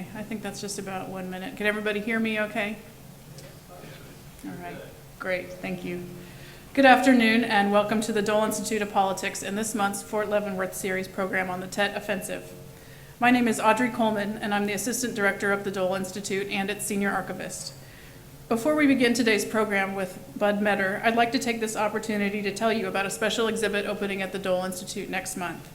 Okay, I think that's just about 1 minute. Can everybody hear me okay? All right, great, thank you. Good afternoon and welcome to the Dole Institute of Politics and this month's Fort Leavenworth Series program on the Tet Offensive. My name is Audrey Coleman and I'm the Assistant Director of the Dole Institute and its Senior Archivist. Before we begin today's program with Bud Meador, I'd like to take this opportunity to tell you about a special exhibit opening at the Dole Institute next month.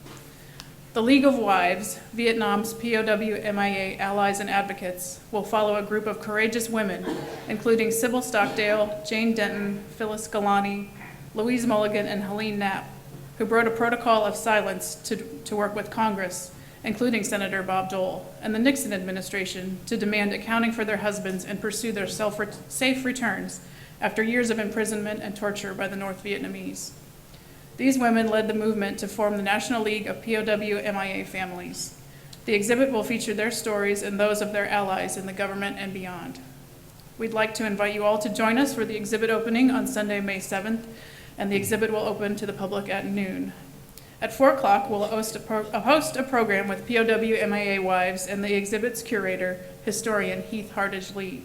The League of Wives, Vietnam's POW MIA allies and advocates, will follow a group of courageous women, including Sybil Stockdale, Jane Denton, Phyllis Galani, Louise Mulligan, and Helene Knapp, who wrote a protocol of silence to work with Congress, including Senator Bob Dole, and the Nixon administration to demand accounting for their husbands and pursue their safe returns after years of imprisonment and torture by the North Vietnamese. These women led the movement to form the National League of POW MIA Families. The exhibit will feature their stories and those of their allies in the government and beyond. We'd like to invite you all to join us for the exhibit opening on Sunday, May 7th, and the exhibit will open to the public at noon. At 4 o'clock, we'll host a program with POW MIA wives and the exhibit's curator, historian Heath Hardage Lee.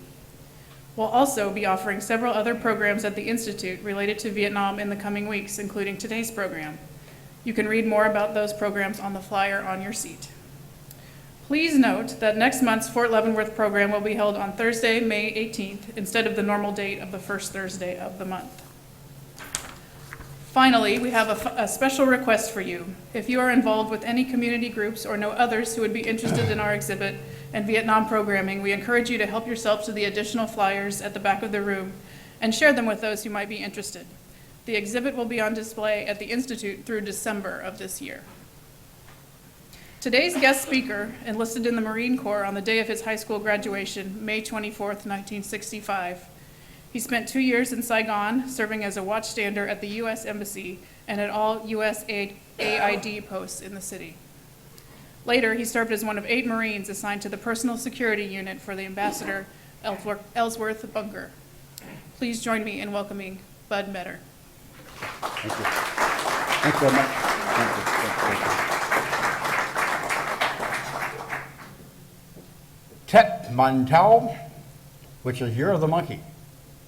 We'll also be offering several other programs at the Institute related to Vietnam in the coming weeks, including today's program. You can read more about those programs on the flyer on your seat. Please note that next month's Fort Leavenworth program will be held on Thursday, May 18th, instead of the normal date of the first Thursday of the month. Finally, we have a special request for you. If you are involved with any community groups or know others who would be interested in our exhibit and Vietnam programming, we encourage you to help yourself to the additional flyers at the back of the room and share them with those who might be interested. The exhibit will be on display at the Institute through December of this year. Today's guest speaker enlisted in the Marine Corps on the day of his high school graduation, May 24th, 1965. He spent 2 years in Saigon, serving as a watchstander at the U.S. Embassy and at all USAID posts in the city. Later, he served as one of 8 Marines assigned to the Personal Security Unit for the Ambassador Ellsworth Bunker. Please join me in welcoming Bud Meador. Thank you. Thank you very much. Thank you. Tet Man Tao, which is Year of the Monkey,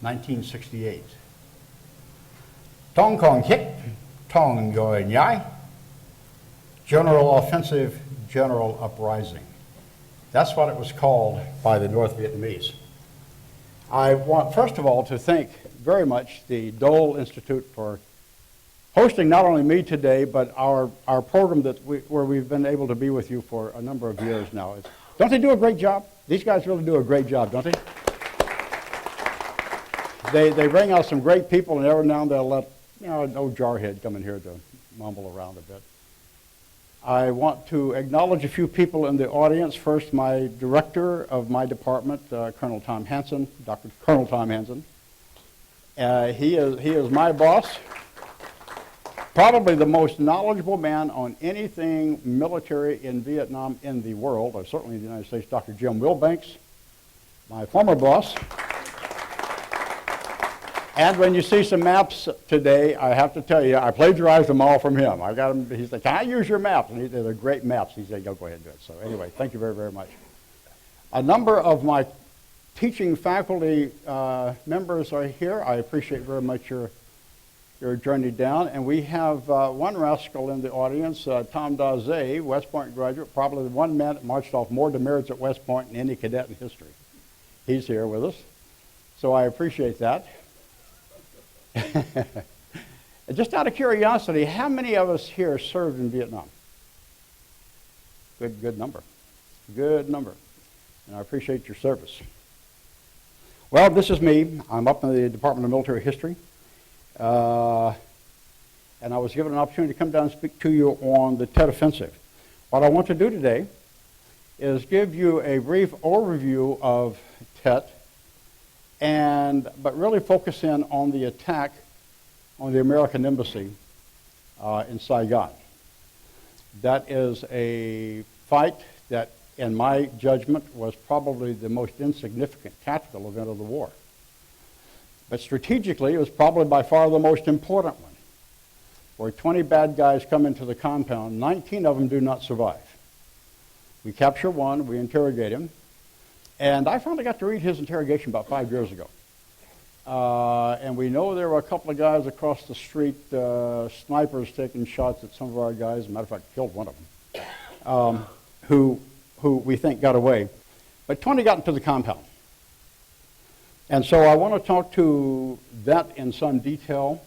1968. Tong Kong Hik, Tong Yoi Nhai, General Offensive, General Uprising. That's what it was called by the North Vietnamese. I want, first of all, to thank very much the Dole Institute for hosting not only me today, but our program where we've been able to be with you for a number of years now. Don't they do a great job? These guys really do a great job, don't they? They bring out some great people, and every now and then they'll let an old jarhead come in here to mumble around a bit. I want to acknowledge a few people in the audience. First, my director of my department, Colonel Tom Hansen, Dr. Colonel Tom Hansen. He is my boss, probably the most knowledgeable man on anything military in Vietnam in the world, or certainly in the United States, Dr. Jim Wilbanks, my former boss. And when you see some maps today, I have to tell you, I plagiarized them all from him. I got him, he said, "Can I use your maps?" And they're great maps. He said, "Go ahead and do it." So anyway, thank you very, very much. A number of my teaching faculty members are here. I appreciate very much your journey down. And we have one rascal in the audience, Tom Dazé, West Point graduate, probably the one man that marched off more demerits at West Point than any cadet in history. He's here with us. So I appreciate that. Just out of curiosity, how many of us here served in Vietnam? Good number. Good number. And I appreciate your service. Well, this is me. I'm up in the Department of Military History. And I was given an opportunity to come down and speak to you on the Tet Offensive. What I want to do today is give you a brief overview of Tet, but really focus in on the attack on the American embassy in Saigon. That is a fight that, in my judgment, was probably the most insignificant tactical event of the war. But strategically, it was probably by far the most important one. Where 20 bad guys come into the compound, 19 of them do not survive. We capture one, we interrogate him, And I finally got to read his interrogation about 5 years ago. And we know there were a couple of guys across the street, snipers taking shots at some of our guys. As a matter of fact, killed one of them, who we think got away. But 20 got into the compound. And so I want to talk to that in some detail.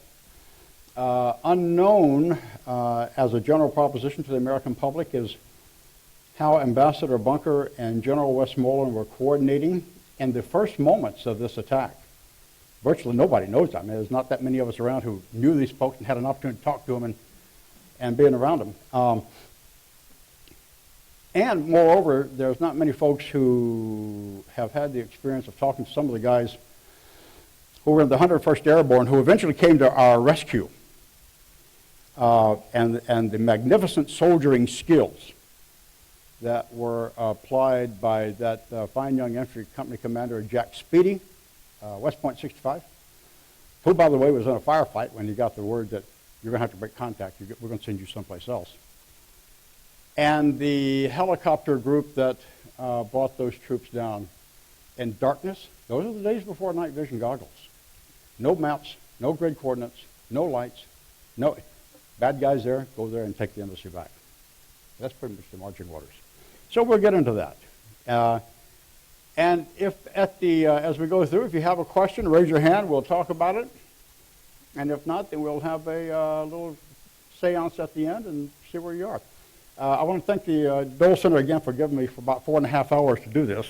Unknown as a general proposition to the American public is how Ambassador Bunker and General Westmoreland were coordinating in the first moments of this attack. Virtually nobody knows that. I mean, there's not that many of us around who knew these folks and had an opportunity to talk to them and being around them. And moreover, there's not many folks who have had the experience of talking to some of the guys who were in the 101st Airborne who eventually came to our rescue. And the magnificent soldiering skills that were applied by that fine young infantry company commander, Jack Speedy, West Point 65, who, by the way, was in a firefight when he got the word that you're going to have to break contact. We're going to send you someplace else. And the helicopter group that brought those troops down in darkness. Those are the days before night vision goggles. No maps, no grid coordinates, no lights, no bad guys there. Go there and take the embassy back. That's pretty much the marching orders. So we'll get into that. And if at the as we go through, if you have a question, raise your hand. We'll talk about it. And if not, then we'll have a little seance at the end and see where you are. I want to thank the Dole Center again for giving me for about 4.5 hours to do this.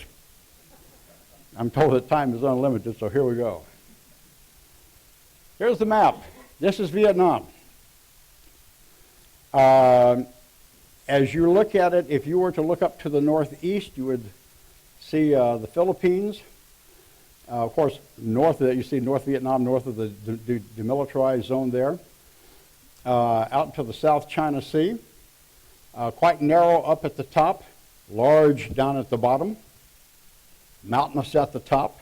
I'm told that time is unlimited, so here we go. Here's the map. This is Vietnam. As you look at it, if you were to look up to the northeast, you would see the Philippines. Of course, north of that, you see North Vietnam, north of the demilitarized zone there. Out to the South China Sea. Quite narrow up at the top, large down at the bottom, mountainous at the top.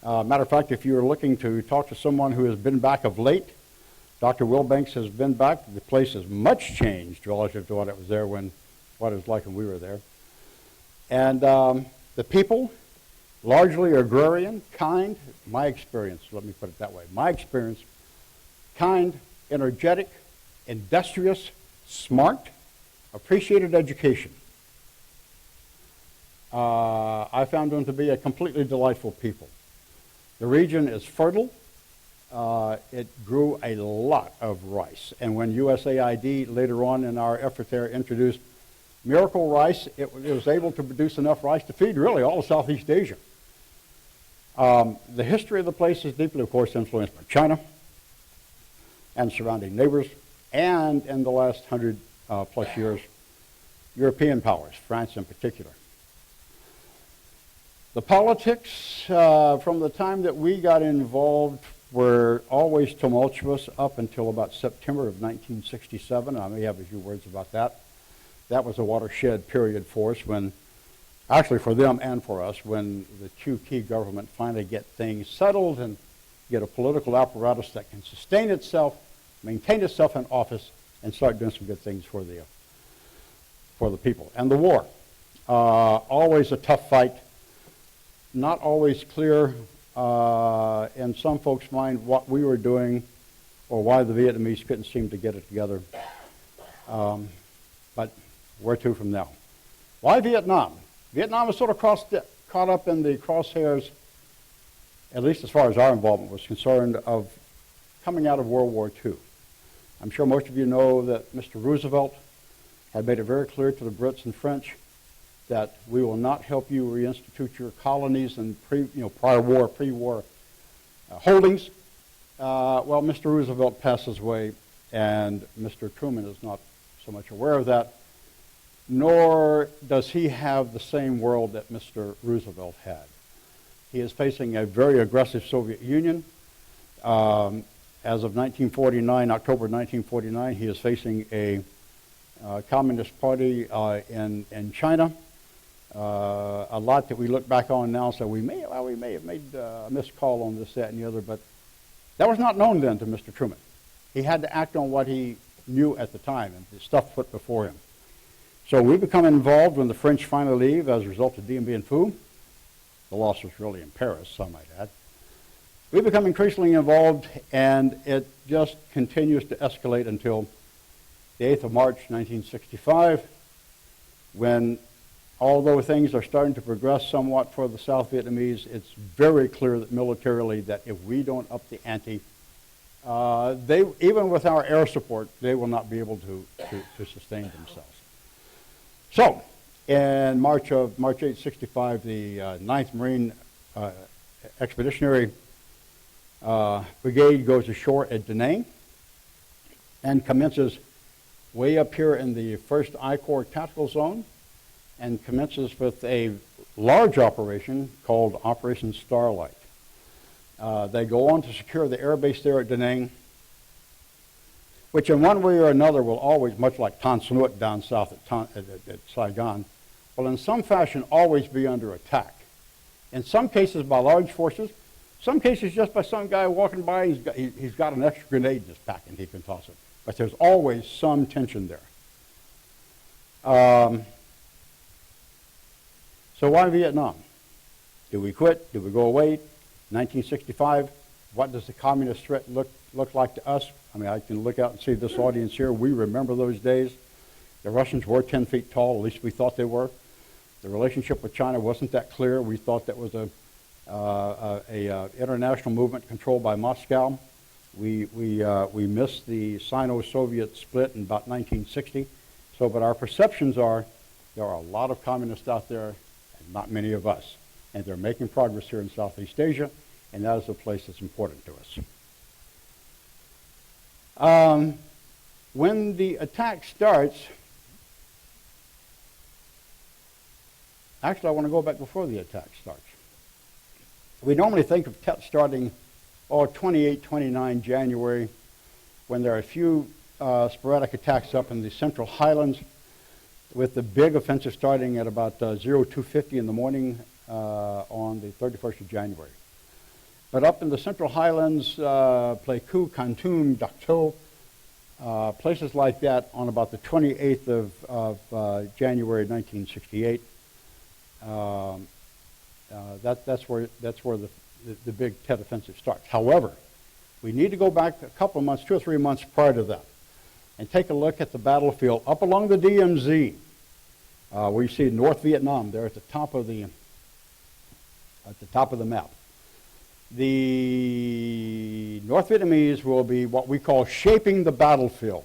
Matter of fact, if you were looking to talk to someone who has been back of late, Dr. Wilbanks has been back. The place has much changed relative to what it was there what it was like when we were there. And the people, largely agrarian, kind, my experience, let me put it that way, my experience, kind, energetic, industrious, smart, appreciated education. I found them to be a completely delightful people. The region is fertile. It grew a lot of rice. And when USAID later on in our effort there introduced miracle rice, it was able to produce enough rice to feed really all of Southeast Asia. The history of the place is deeply, of course, influenced by China and surrounding neighbors, and in the last 100 plus years, European powers, France in particular. The politics from the time that we got involved were always tumultuous up until about September of 1967. I may have a few words about that. That was a watershed period for us when, actually for them and for us, when the Chu Key government finally get things settled and get a political apparatus that can sustain itself, maintain itself in office, and start doing some good things for the people. And the war, always a tough fight, not always clear in some folks' mind what we were doing or why the Vietnamese couldn't seem to get it together. But where to from now? Why Vietnam? Vietnam was sort of caught up in the crosshairs, at least as far as our involvement was concerned, of coming out of World War II. I'm sure most of you know that Mr. Roosevelt had made it very clear to the Brits and French that we will not help you reinstitute your colonies and pre-war holdings. Well, Mr. Roosevelt passes away, and Mr. Truman is not so much aware of that, nor does he have the same world that Mr. Roosevelt had. He is facing a very aggressive Soviet Union. As of 1949, October 1949, he is facing a Communist Party in China. A lot that we look back on now, so we may have made a missed call on this, that, and the other, but that was not known then to Mr. Truman. He had to act on what he knew at the time and the stuff put before him. So we become involved when the French finally leave as a result of Dien Bien Phu. The loss was really in Paris, I might add. We become increasingly involved, and it just continues to escalate until the 8th of March, 1965, when although things are starting to progress somewhat for the South Vietnamese, it's very clear that militarily that if we don't up the ante, they, even with our air support, they will not be able to sustain themselves. So, in March 8, 65, the 9th Marine Expeditionary Brigade goes ashore at Da Nang and commences way up here in the 1st I Corps Tactical Zone, and commences with a large operation called Operation Starlight. They go on to secure the air base there at Da Nang, which in one way or another will always, much like Tan Son Nhut down south at Saigon, will in some fashion always be under attack. In some cases by large forces, some cases just by some guy walking by, he's got an extra grenade in his pack and he can toss it. But there's always some tension there. So why Vietnam? Do we quit? Do we go away? 1965, what does the communist threat look like to us? I mean, I can look out and see this audience here. We remember those days. The Russians were 10 feet tall, at least we thought they were. The relationship with China wasn't that clear. We thought that was a international movement controlled by Moscow. We missed the Sino-Soviet split in about 1960. So, but our perceptions are there are a lot of communists out there and not many of us. And they're making progress here in Southeast Asia, and that is a place that's important to us. When the attack starts, actually I want to go back before the attack starts. We normally think of starting 28, 29 January, when there are a few sporadic attacks up in the Central Highlands, with the big offensive starting at about 0250 in the morning on the 31st of January. But up in the Central Highlands, Pleiku, Kantum, Dak To, places like that on about the 28th of January 1968, that's where the big Tet Offensive starts. However, we need to go back a couple of months, 2 or 3 months prior to that, and take a look at the battlefield up along the DMZ, where you see North Vietnam there at the top of the map. The North Vietnamese will be what we call shaping the battlefield,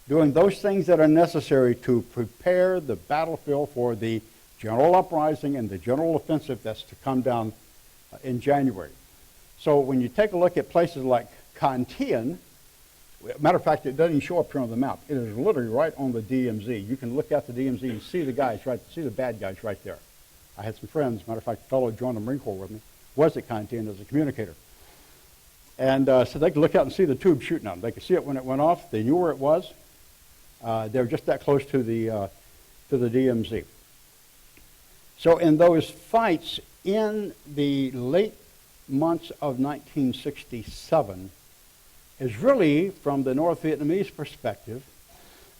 doing those things that are necessary to prepare the battlefield for the general uprising and the general offensive that's to come down in January. So when you take a look at places like Can Tien, matter of fact, it doesn't show up here on the map. It is literally right on the DMZ. You can look at the DMZ and see the guys see the bad guys right there. I had some friends, matter of fact, a fellow who joined the Marine Corps with me, was at Can Tien as a communicator. And so they could look out and see the tube shooting at them. They could see it when it went off. They knew where it was. They were just that close to the DMZ. So in those fights in the late months of 1967 is really, from the North Vietnamese perspective,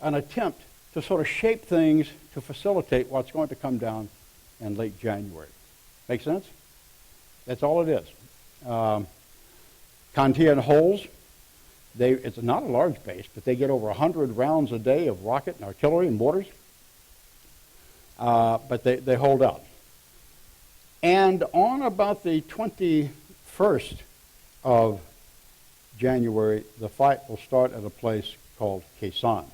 an attempt to sort of shape things to facilitate what's going to come down in late January. Make sense? That's all it is. Can Tien holds. It's not a large base, but they get over 100 rounds a day of rocket and artillery and mortars. But they hold out. And on about the 21st of January, the fight will start at a place called Khe Sanh.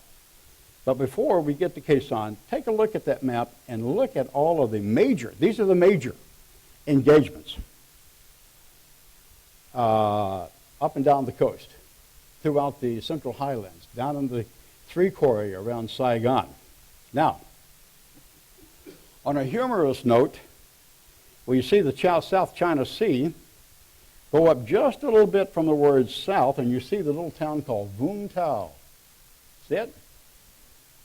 But before we get to Khe Sanh, take a look at that map and look at all of the major, these are the major engagements up and down the coast, throughout the Central Highlands, down in the Three Corps area around Saigon. Now, on a humorous note, well, you see the South China Sea, go up just a little bit from the word south, and you see the little town called Vung Tau. See it?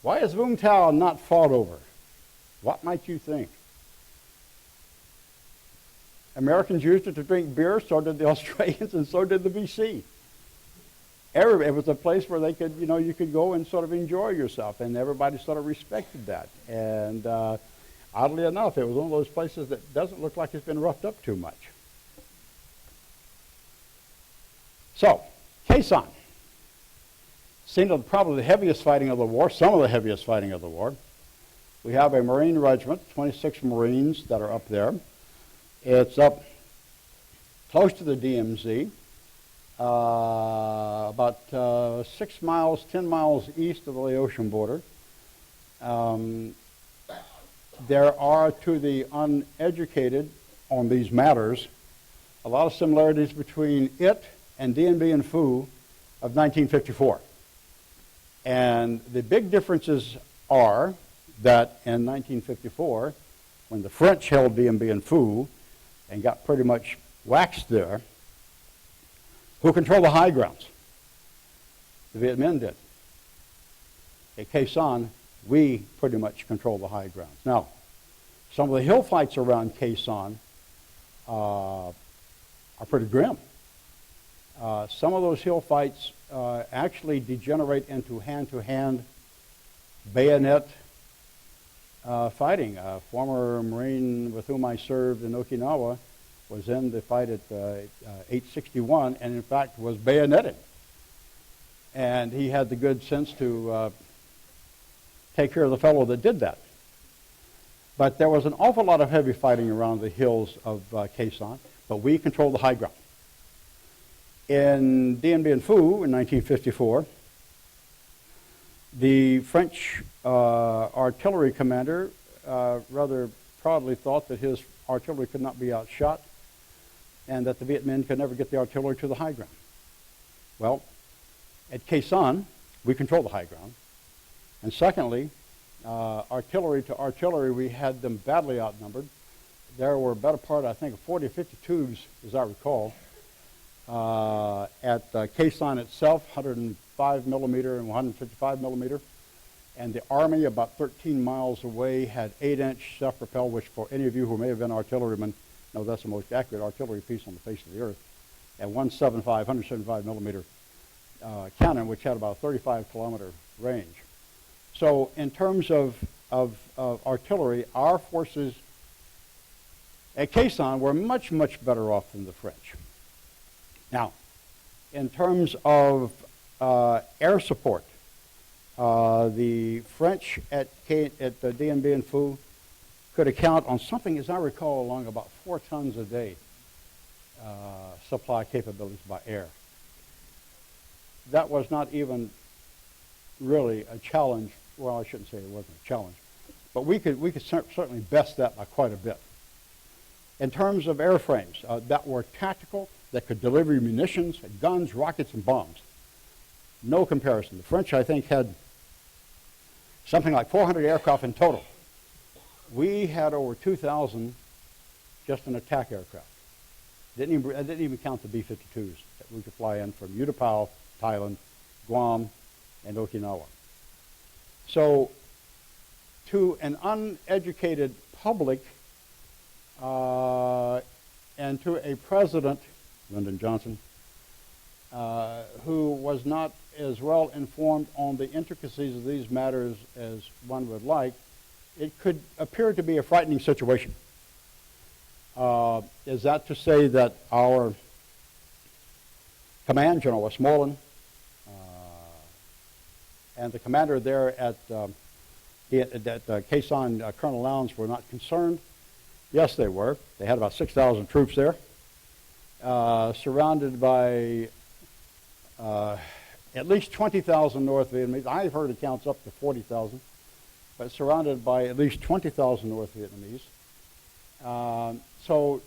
Why is Vung Tau not fought over? What might you think? Americans used it to drink beer, so did the Australians, and so did the BC. It was a place where they could, you could go and sort of enjoy yourself, and everybody sort of respected that. And Oddly enough, it was one of those places that doesn't look like it's been roughed up too much. So, Khe Sanh, scene of probably the heaviest fighting of the war, some of the heaviest fighting of the war. We have a Marine regiment, 26 Marines that are up there. It's up close to the DMZ, about 6 miles, 10 miles east of the Laotian border. There are, to the uneducated on these matters, a lot of similarities between it and Dien Bien Phu of 1954. And the big differences are that in 1954, when the French held Dien Bien Phu and got pretty much waxed there, who controlled the high grounds? The Viet Minh did. At Khe Sanh, we pretty much control the high grounds. Now, some of the hill fights around Khe Sanh are pretty grim. Some of those hill fights actually degenerate into hand-to-hand bayonet fighting. A former Marine with whom I served in Okinawa was in the fight at 861 and in fact was bayoneted. And he had the good sense to take care of the fellow that did that. But there was an awful lot of heavy fighting around the hills of Khe Sanh, but we controlled the high ground. In Dien Bien Phu in 1954, the French artillery commander rather proudly thought that his artillery could not be outshot and that the Viet Minh could never get the artillery to the high ground. Well, at Khe Sanh, we controlled the high ground. And secondly, artillery to artillery, we had them badly outnumbered. There were better part, I think, of 40 or 50 tubes, as I recall. At Khe Sanh itself, 105 millimeter and 155 millimeter. And the Army, about 13 miles away, had 8-inch self-propel, which for any of you who may have been artillerymen, know that's the most accurate artillery piece on the face of the earth. And 175 millimeter cannon, which had about a 35-kilometer range. So in terms of artillery, our forces at Khe Sanh were much, much better off than the French. Now, in terms of air support, the French at Dien Bien Phu could account on something, as I recall, along about 4 tons a day supply capabilities by air. That was not even really a challenge. Well, I shouldn't say it wasn't a challenge, but we could certainly best that by quite a bit. In terms of airframes that were tactical, that could deliver munitions, guns, rockets, and bombs, no comparison. The French, I think, had something like 400 aircraft in total. We had over 2,000 just in attack aircraft. I didn't even count the B-52s that we could fly in from Utapao, Thailand, Guam, and Okinawa. So to an uneducated public and to a president, Lyndon Johnson, who was not as well informed on the intricacies of these matters as one would like, it could appear to be a frightening situation. Is that to say that our command, General Westmoreland, and the commander there at Khe Sanh, Colonel Lowndes, were not concerned? Yes, they were. They had about 6,000 troops there, surrounded by at least 20,000 North Vietnamese. I've heard accounts up to 40,000, but surrounded by at least 20,000 North Vietnamese. So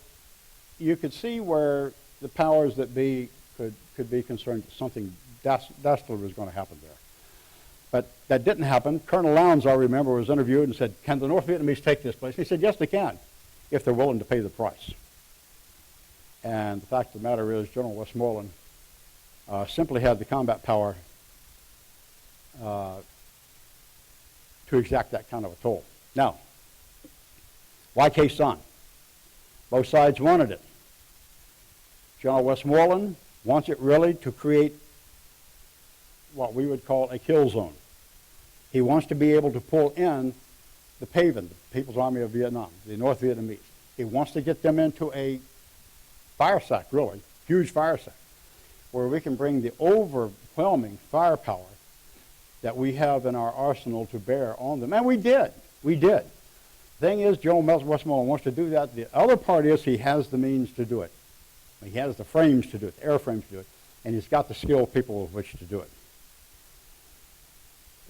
you could see where the powers that be could be concerned that something dastardly was going to happen there. But that didn't happen. Colonel Lowndes, I remember, was interviewed and said, "Can the North Vietnamese take this place?" He said, "Yes, they can, if they're willing to pay the price." And the fact of the matter is, General Westmoreland simply had the combat power to exact that kind of a toll. Now, why Khe Sanh? Both sides wanted it. General Westmoreland wants it really to create what we would call a kill zone. He wants to be able to pull in the People's Army of Vietnam, the North Vietnamese. He wants to get them into a fire sack, really, huge fire sack, where we can bring the overwhelming firepower that we have in our arsenal to bear on them. And we did. We did. The thing is, General Westmoreland wants to do that. The other part is he has the means to do it. He has the frames to do it, the airframes to do it, and he's got the skilled people with which to do it.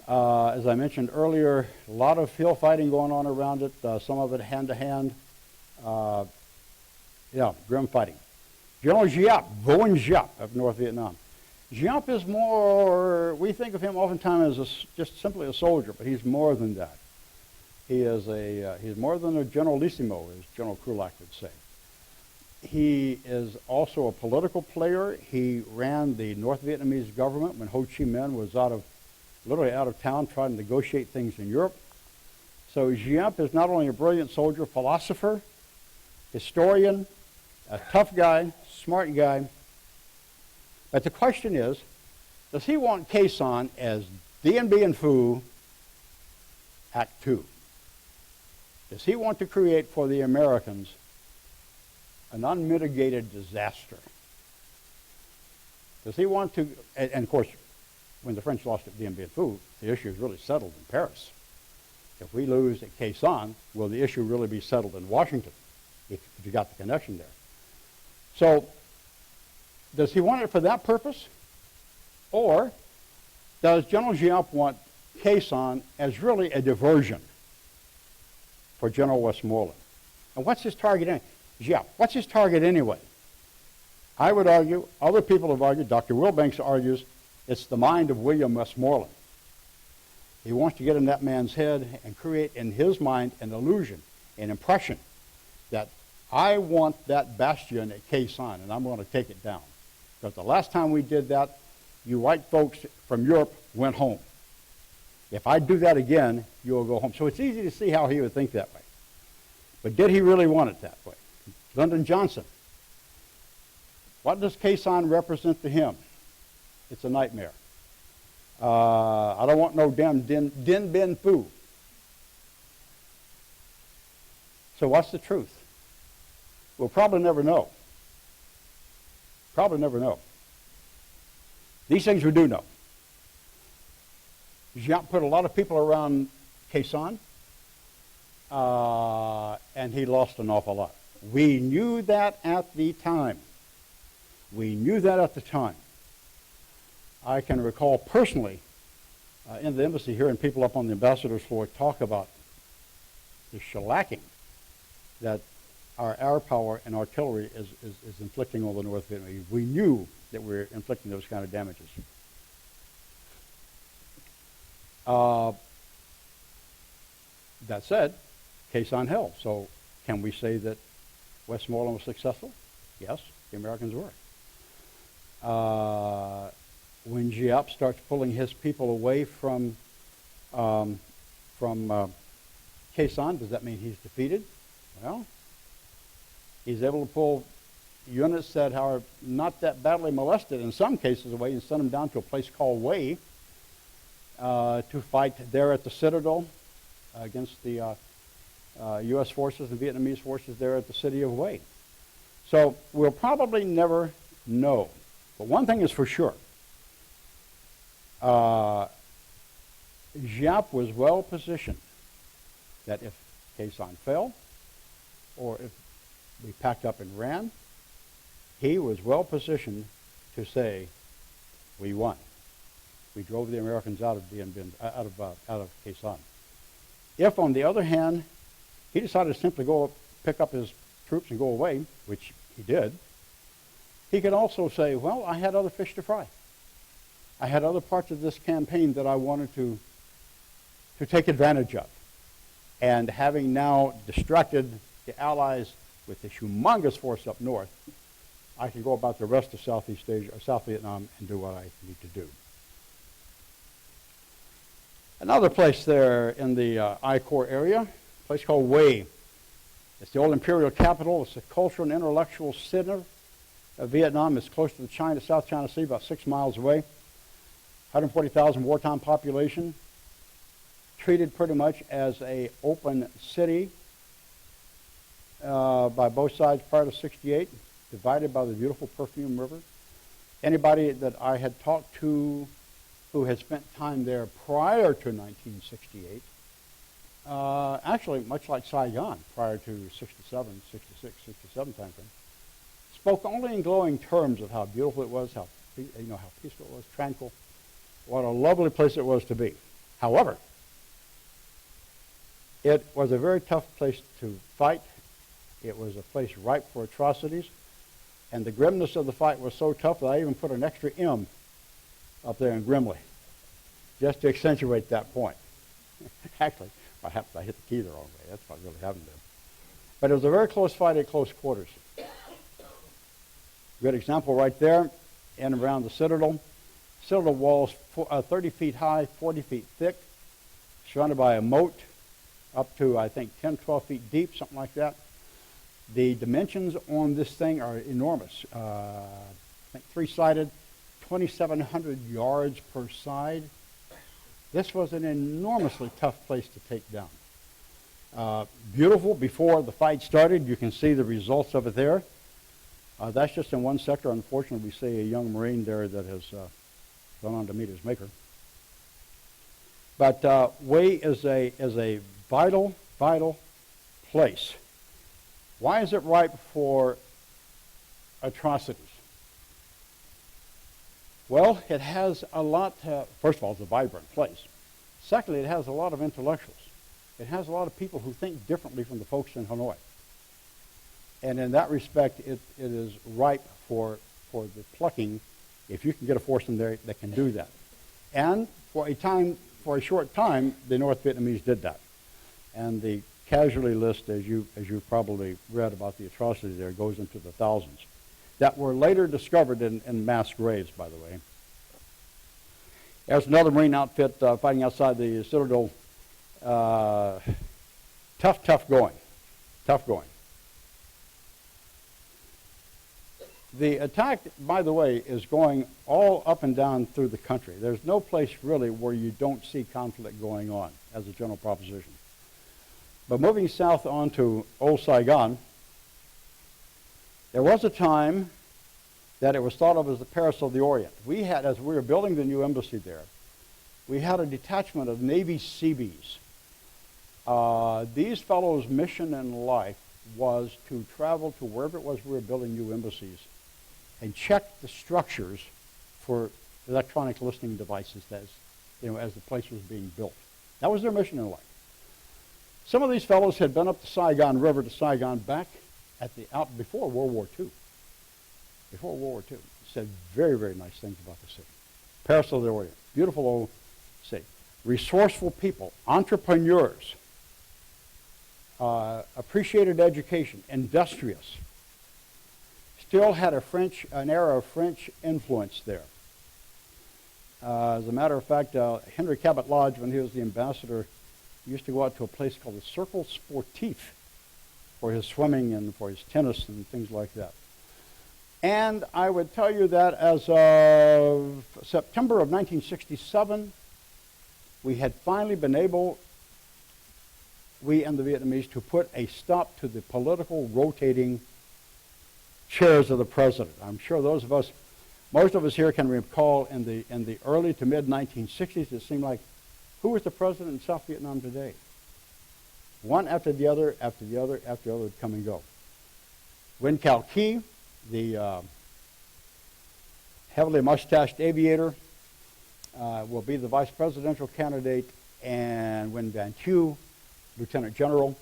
As I mentioned earlier, a lot of field fighting going on around it, some of it hand-to-hand. Grim fighting. General Giap, Bowen Giap of North Vietnam. Giap is more, we think of him oftentimes as just simply a soldier, but he's more than that. He is he's more than a generalissimo, as General Krulak would say. He is also a political player. He ran the North Vietnamese government when Ho Chi Minh was literally out of town trying to negotiate things in Europe. So Giap is not only a brilliant soldier, philosopher, historian, a tough guy, smart guy. But the question is, does he want Khe Sanh as Dien Bien Phu Act 2? Does he want to create for the Americans an unmitigated disaster? Does he want to, and of course, when the French lost at Dien Bien Phu, the issue is really settled in Paris. If we lose at Khe Sanh, will the issue really be settled in Washington, if you got the connection there? So, does he want it for that purpose? Or does General Giap want Khe Sanh as really a diversion for General Westmoreland? And what's his target anyway? Giap, what's his target anyway? I would argue, other people have argued, Dr. Wilbanks argues, it's the mind of William Westmoreland. He wants to get in that man's head and create in his mind an illusion, an impression that I want that bastion at Khe Sanh and I'm going to take it down. Because the last time we did that, you white folks from Europe went home. If I do that again, you'll go home. So it's easy to see how he would think that way. But did he really want it that way? Lyndon Johnson. What does Khe Sanh represent to him? It's a nightmare. I don't want no damn Dien Bien Phu. So what's the truth? We'll probably never know. Probably never know. These things we do know. Giap put a lot of people around Khe Sanh, and he lost an awful lot. We knew that at the time. We knew that at the time. I can recall personally in the embassy hearing people up on the ambassador's floor talk about the shellacking that our air power and artillery is inflicting on the North Vietnamese. We knew that we were inflicting those kind of damages. That said, Khe Sanh held. So can we say that Westmoreland was successful? Yes, the Americans were. When Giap starts pulling his people away from Khe Sanh, does that mean he's defeated? Well, he's able to pull units that are not that badly molested in some cases away and send them down to a place called Hue to fight there at the Citadel against the U.S. forces and Vietnamese forces there at the city of Hue. So we'll probably never know. But one thing is for sure. Giap was well positioned that if Khe Sanh fell, or if we packed up and ran, he was well positioned to say, we won. We drove the Americans out of Khe Sanh. If, on the other hand, he decided to simply go pick up his troops and go away, which he did, he could also say, well, I had other fish to fry. I had other parts of this campaign that I wanted to take advantage of. And having now distracted the Allies with this humongous force up north, I can go about the rest of Southeast Asia, or South Vietnam, and do what I need to do. Another place there in the I Corps area, a place called Hue. It's the old imperial capital. It's the cultural and intellectual center of Vietnam. It's close to the South China Sea, about 6 miles away. 140,000 wartime population. treated pretty much as an open city by both sides prior to 68, divided by the beautiful Perfume River. Anybody that I had talked to who had spent time there prior to 1968, actually much like Saigon prior to 67, 66, 67 time frame, spoke only in glowing terms of how beautiful it was, how peaceful it was, tranquil, what a lovely place it was to be. However, it was a very tough place to fight. It was a place ripe for atrocities, and the grimness of the fight was so tough that I even put an extra M up there in Grimly, just to accentuate that point. Actually, perhaps I hit the key the wrong way. That's what really happened there. But it was a very close fight at close quarters. Good example right there, in and around the Citadel. Citadel walls 30 feet high, 40 feet thick, surrounded by a moat up to, I think, 10, 12 feet deep, something like that. The dimensions on this thing are enormous. I think three-sided, 2,700 yards per side. This was an enormously tough place to take down. Beautiful before the fight started. You can see the results of it there. That's just in one sector. Unfortunately, we see a young Marine there that has gone on to meet his maker. But Hue is a vital, vital place. Why is it ripe for atrocities? Well, it has a lot, first of all, it's a vibrant place. Secondly, it has a lot of intellectuals. It has a lot of people who think differently from the folks in Hanoi. And in that respect, it is ripe for the plucking if you can get a force in there that can do that. And for a short time, the North Vietnamese did that. And the casualty list, as you probably read about the atrocities there, goes into the thousands that were later discovered in mass graves, by the way. There's another Marine outfit fighting outside the Citadel. Tough going. The attack, by the way, is going all up and down through the country. There's no place really where you don't see conflict going on as a general proposition. But moving south onto Old Saigon, there was a time that it was thought of as the Paris of the Orient. We had, as we were building the new embassy there, we had a detachment of Navy Seabees. These fellows' mission in life was to travel to wherever it was we were building new embassies and check the structures for electronic listening devices as the place was being built. That was their mission in life. Some of these fellows had been up the Saigon River to Saigon back before World War II. Before World War II. Said very, very nice things about the city. Paris of the Orient. Beautiful old city. Resourceful people. Entrepreneurs. Appreciated education. Industrious. Still had an era of French influence there. As a matter of fact, Henry Cabot Lodge, when he was the ambassador, used to go out to a place called the Cercle Sportif for his swimming and for his tennis and things like that. And I would tell you that as of September of 1967, we had finally been able, we and the Vietnamese, to put a stop to the political rotating chairs of the president. I'm sure most of us here can recall in the early to mid 1960s, it seemed like, who was the president in South Vietnam today? One after the other, after the other, after the other would come and go. Nguyen Cao Ky, the heavily mustached aviator, will be the vice presidential candidate, and Nguyen Van Thieu, lieutenant general,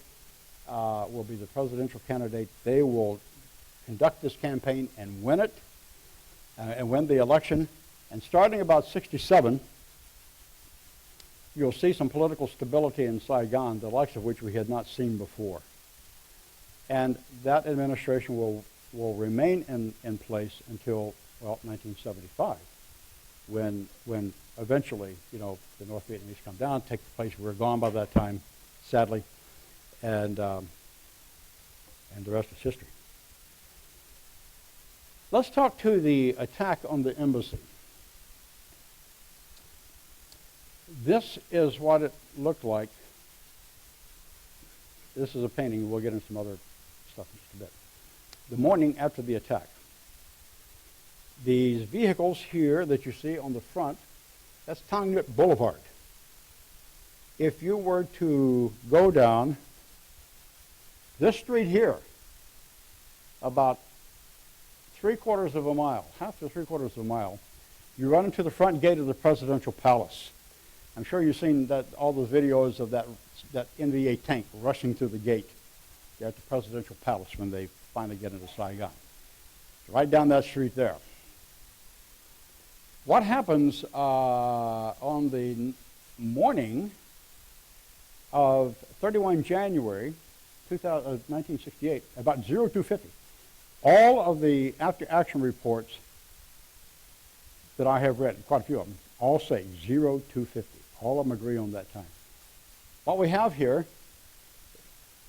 will be the presidential candidate. They will conduct this campaign and win it, and win the election. And starting about 67, you'll see some political stability in Saigon, the likes of which we had not seen before. And that administration will remain in place until, 1975, when eventually, the North Vietnamese come down, take the place. We're gone by that time, sadly, and the rest is history. Let's talk to the attack on the embassy. This is what it looked like. This is a painting. We'll get into some other stuff in just a bit. The morning after the attack. These vehicles here that you see on the front, that's Tong Nut Boulevard. If you were to go down this street here, about 3/4 of a mile, half to 3/4 of a mile, you run into the front gate of the presidential palace. I'm sure you've seen that all the videos of that NVA tank rushing through the gate there at the presidential palace when they finally get into Saigon. Right down that street there. What happens on the morning of 31 January 1968, about 0250, all of the after-action reports that I have read, quite a few of them, all say 0250. All of them agree on that time. What we have here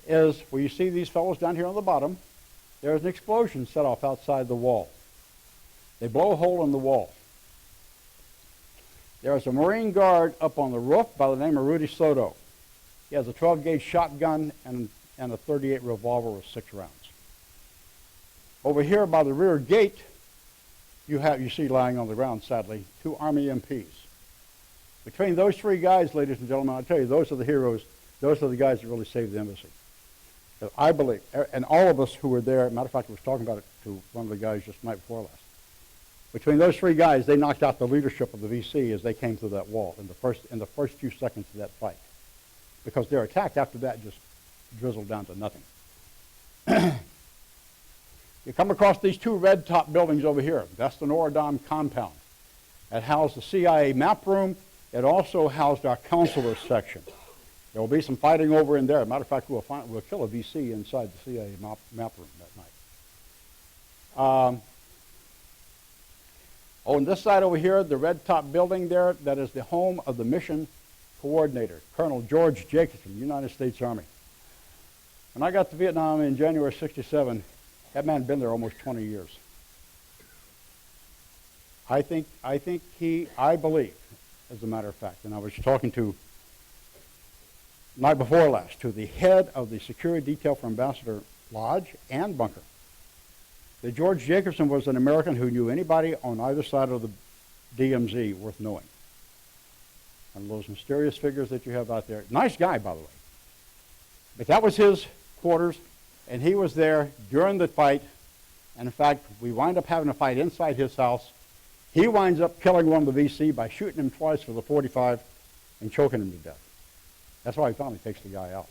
is, where you see these fellows down here on the bottom, there's an explosion set off outside the wall. They blow a hole in the wall. There's a Marine guard up on the roof by the name of Rudy Soto. He has a 12-gauge shotgun and a .38 revolver with 6 rounds. Over here by the rear gate, you see lying on the ground, sadly, 2 Army MPs. Between those 3 guys, ladies and gentlemen, I tell you, those are the heroes. Those are the guys that really saved the embassy. So I believe, and all of us who were there, matter of fact, I was talking about it to one of the guys just the night before last. Between those 3 guys, they knocked out the leadership of the VC as they came through that wall in the first few seconds of that fight. Because their attack after that just drizzled down to nothing. You come across these 2 red top buildings over here. That's the Noradam compound. It housed the CIA map room. It also housed our counselor section. There will be some fighting over in there. Matter of fact, we'll kill a VC inside the CIA map room that night. On this side over here, the red top building there, that is the home of the mission coordinator, Colonel George Jacobson, United States Army. When I got to Vietnam in January '67, that man had been there almost 20 years. I believe, as a matter of fact, and I was talking to, night before last, to the head of the security detail for Ambassador Lodge and Bunker, that George Jacobson was an American who knew anybody on either side of the DMZ worth knowing. One of those mysterious figures that you have out there. Nice guy, by the way. But that was his quarters, and he was there during the fight. And in fact, we wind up having a fight inside his house. He winds up killing one of the VC by shooting him twice with a .45 and choking him to death. That's why he finally takes the guy out.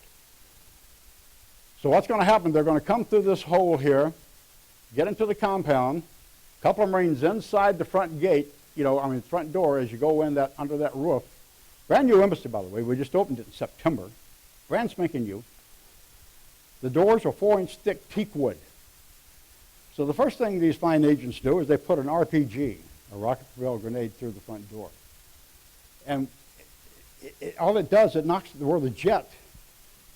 So what's going to happen? They're going to come through this hole here, get into the compound, a couple of Marines inside the front gate, front door as you go in under that roof. Brand new embassy, by the way. We just opened it in September. Brand spanking new. The doors are 4-inch thick teak wood. So the first thing these fine agents do is they put an RPG, a rocket-propelled grenade, through the front door. And all it does, it knocks where the jet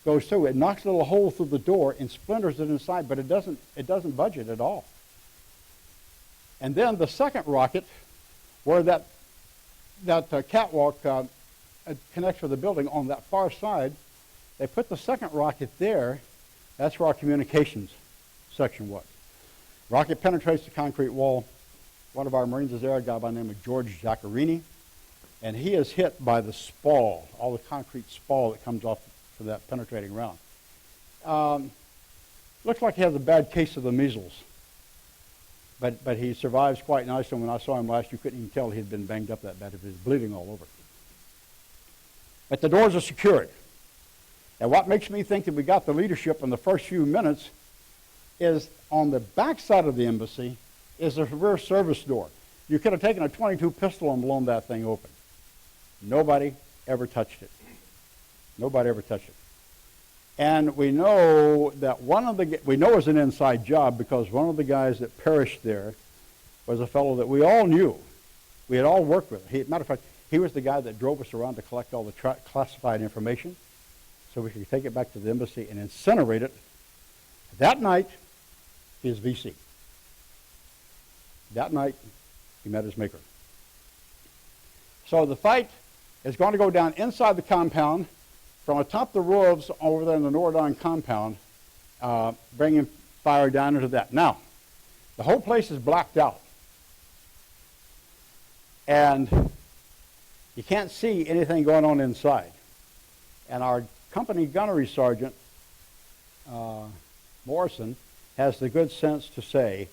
goes through. It knocks a little hole through the door and splinters it inside, but it doesn't budge it at all. And then the second rocket, where that catwalk connects with the building on that far side, they put the second rocket there. That's where our communications section was. Rocket penetrates the concrete wall. One of our Marines is there, a guy by the name of George Zaccarini, and he is hit by the spall, all the concrete spall that comes off for that penetrating round. Looks like he has a bad case of the measles, but he survives quite nicely. When I saw him last, you couldn't even tell he had been banged up that bad. He was bleeding all over. But the doors are secured. And what makes me think that we got the leadership in the first few minutes is on the back side of the embassy is the rear service door. You could have taken a .22 pistol and blown that thing open. Nobody ever touched it. Nobody ever touched it. And we know that we know it was an inside job because one of the guys that perished there was a fellow that we all knew. We had all worked with. Matter of fact, he was the guy that drove us around to collect all the classified information so we could take it back to the embassy and incinerate it. That night, his VC. That night, he met his maker. So the fight is going to go down inside the compound from atop the roofs over there in the Nordon compound, bringing fire down into that. Now, the whole place is blacked out. And you can't see anything going on inside. And our company gunnery sergeant, Morrison, has the good sense to say,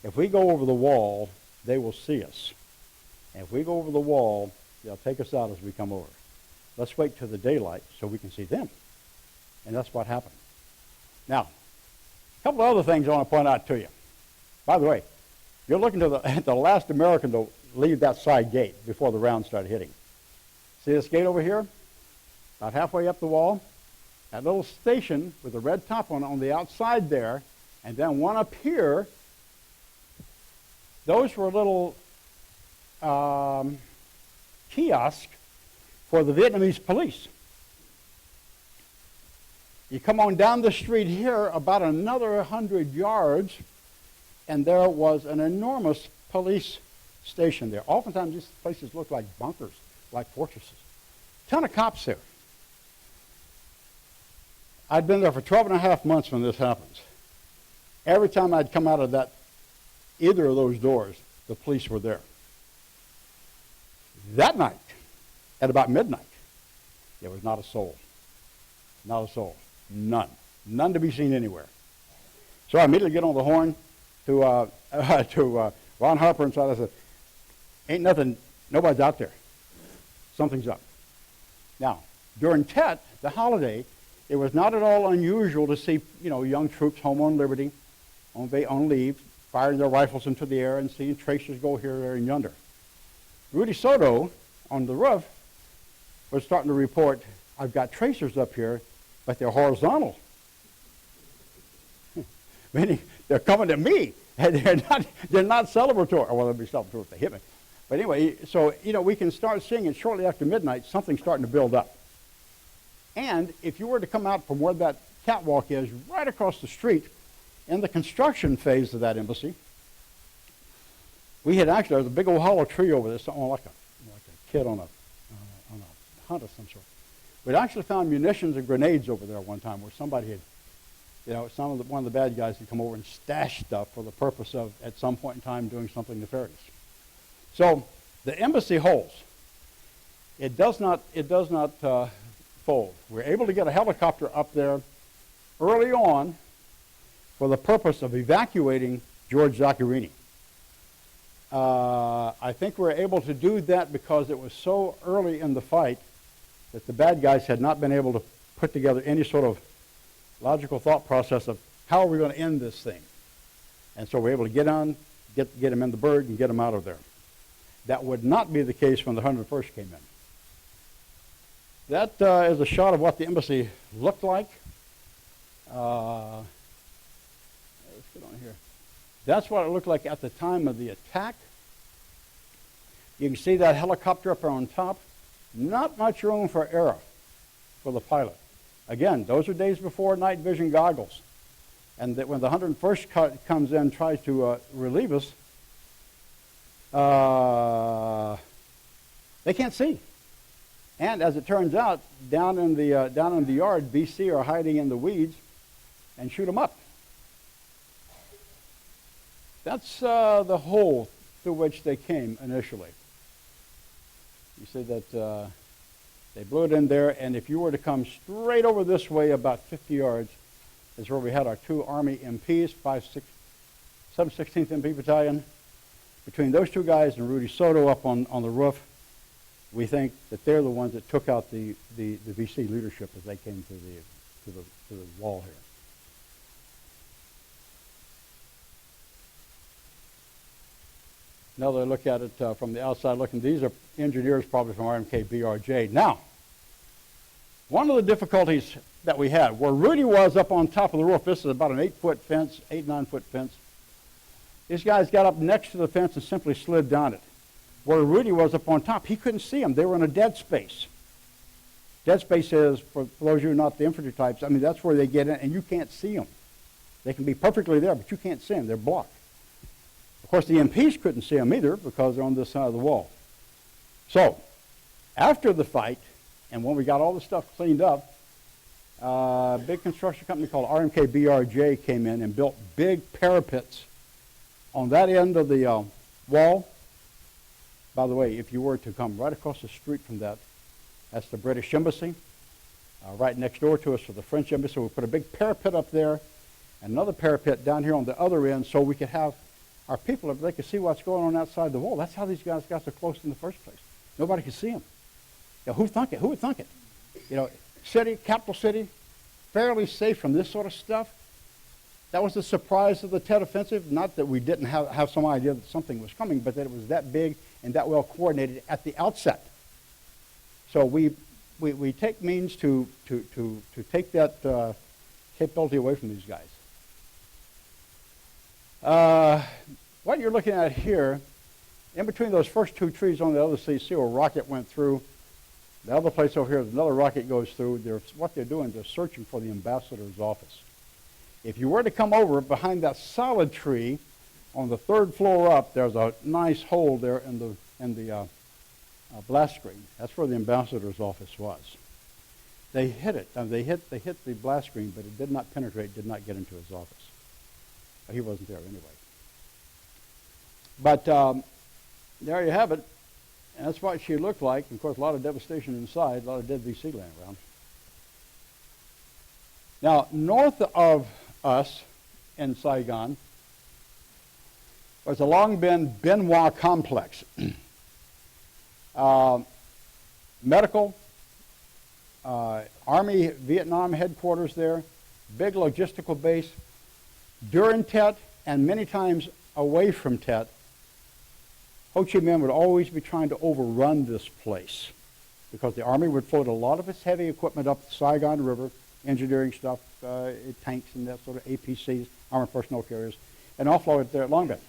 if we go over the wall, they will see us. And if we go over the wall, they'll take us out as we come over. Let's wait till the daylight so we can see them. And that's what happened. Now, a couple of other things I want to point out to you. By the way, you're looking to the last American to leave that side gate before the round started hitting. See this gate over here? About halfway up the wall. That little station with the red top on the outside there, and then one up here. Those were little kiosks for the Vietnamese police. You come on down the street here about another 100 yards, and there was an enormous police station there. Oftentimes these places look like bunkers, like fortresses. Ton of cops there. I'd been there for 12 and a half months when this happens. Every time I'd come out of either of those doors, the police were there. That night, at about midnight, there was not a soul. Not a soul. None. None to be seen anywhere. So I immediately get on the horn to Ron Harper and so I said, ain't nothing, nobody's out there. Something's up. Now, during Tet, the holiday, it was not at all unusual to see, young troops home on liberty, on leave, firing their rifles into the air and seeing tracers go here, there, and yonder. Rudy Soto, on the roof, was starting to report, I've got tracers up here, but they're horizontal. Meaning they're coming to me, and they're not celebratory. Well, they'll be celebratory if they hit me. But anyway, so, we can start seeing it shortly after midnight, something's starting to build up. And if you were to come out from where that catwalk is, right across the street, in the construction phase of that embassy, we had there was a big old hollow tree over there, something like a kid on a hunt of some sort. We'd actually found munitions and grenades over there one time where somebody had, one of the bad guys had come over and stashed stuff for the purpose of, at some point in time, doing something nefarious. So the embassy holds. It does not fold. We're able to get a helicopter up there early on for the purpose of evacuating George Zaccarini. I think we're able to do that because it was so early in the fight that the bad guys had not been able to put together any sort of logical thought process of how are we going to end this thing. And so we're able to get him in the bird and get him out of there. That would not be the case when the 101st came in. That is a shot of what the embassy looked like. Let's get on here. That's what it looked like at the time of the attack. You can see that helicopter up there on top. Not much room for error for the pilot. Again, those are days before night vision goggles. And that when the 101st comes in and tries to relieve us, they can't see. And as it turns out, down in the yard, BC are hiding in the weeds and shoot them up. That's the hole through which they came initially. You see that they blew it in there, and if you were to come straight over this way about 50 yards, is where we had our two Army MPs, 716th MP Battalion. Between those two guys and Rudy Soto up on the roof, we think that they're the ones that took out the VC leadership as they came to the wall here. Another look at it from the outside looking. These are engineers probably from RMK BRJ. Now, one of the difficulties that we had, where Rudy was up on top of the roof, this is about an 8-foot fence, 9-foot fence. These guys got up next to the fence and simply slid down it. Where Rudy was up on top, he couldn't see them. They were in a dead space. Dead space is, for those of you not the infantry types, that's where they get in and you can't see them. They can be perfectly there, but you can't see them. They're blocked. Of course, the MPs couldn't see them either because they're on this side of the wall. So, After the fight, and when we got all the stuff cleaned up, a big construction company called RMK BRJ came in and built big parapets on that end of the wall. By the way, if you were to come right across the street from that, that's the British Embassy. Right next door to us is the French Embassy. We put a big parapet up there and another parapet down here on the other end so we could have our people, they could see what's going on outside the wall. That's how these guys got so close in the first place. Nobody could see them. You know, who'd thunk it? Who would thunk it? You know, city, capital city, fairly safe from this sort of stuff. That was the surprise of the Tet Offensive. Not that we didn't have some idea that something was coming, but that it was that big and that well coordinated at the outset. So we take means to take that capability away from these guys. What you're looking at here, in between those first two trees on the other side, see where a rocket went through. The other place over here, another rocket goes through. What they're doing, they're searching for the ambassador's office. If you were to come over behind that solid tree, on the third floor up, there's a nice hole there in the blast screen. That's where the ambassador's office was. They hit it. They hit the blast screen, but it did not penetrate, did not get into his office. He wasn't there anyway. But there you have it. And that's what she looked like. Of course, a lot of devastation inside, a lot of dead VC laying around. Now, north of us in Saigon was the Long Binh Benoit complex. Medical, Army Vietnam headquarters there, big logistical base. During Tet and many times away from Tet, Ho Chi Minh would always be trying to overrun this place because the Army would float a lot of its heavy equipment up the Saigon River, engineering stuff, tanks and that sort of APCs, armored personnel carriers, and offload it there at Long Binh.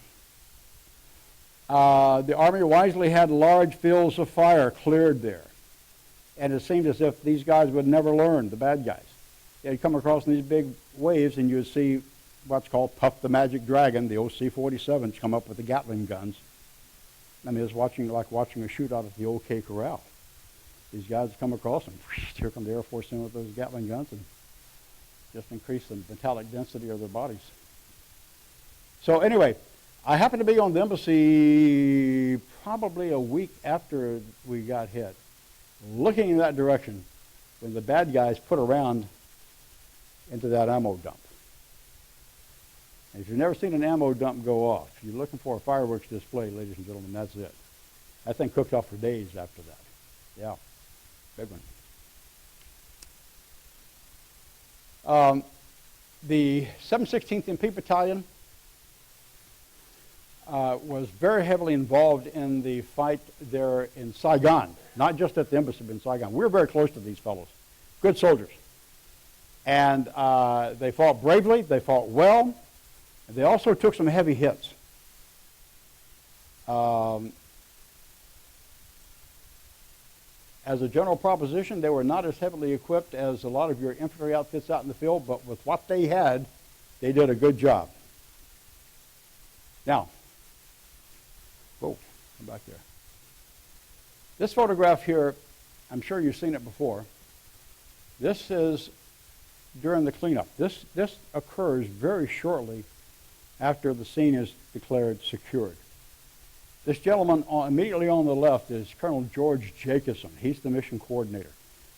The Army wisely had large fields of fire cleared there. And it seemed as if these guys would never learn, the bad guys. They'd come across in these big waves and you'd see what's called Puff the Magic Dragon, the old C-47s come up with the Gatling guns. I mean, it's like watching a shootout at the old K Corral. These guys come across and here come the Air Force in with those Gatling guns and just increase the metallic density of their bodies. So anyway, I happened to be on the embassy probably a week after we got hit, looking in that direction when the bad guys put a round into that ammo dump. And if you've never seen an ammo dump go off, you're looking for a fireworks display, ladies and gentlemen, that's it. That thing cooked off for days after that. Yeah, big one. The 716th MP Battalion was very heavily involved in the fight there in Saigon, not just at the embassy, but in Saigon. We were very close to these fellows, good soldiers. And they fought bravely, they fought well, and they also took some heavy hits. As a general proposition, they were not as heavily equipped as a lot of your infantry outfits out in the field, but with what they had, they did a good job. Now, whoa, come back there. This photograph here, I'm sure you've seen it before. This is during the cleanup. This occurs very shortly after the scene is declared secured. This gentleman immediately on the left is Colonel George Jacobson. He's the mission coordinator.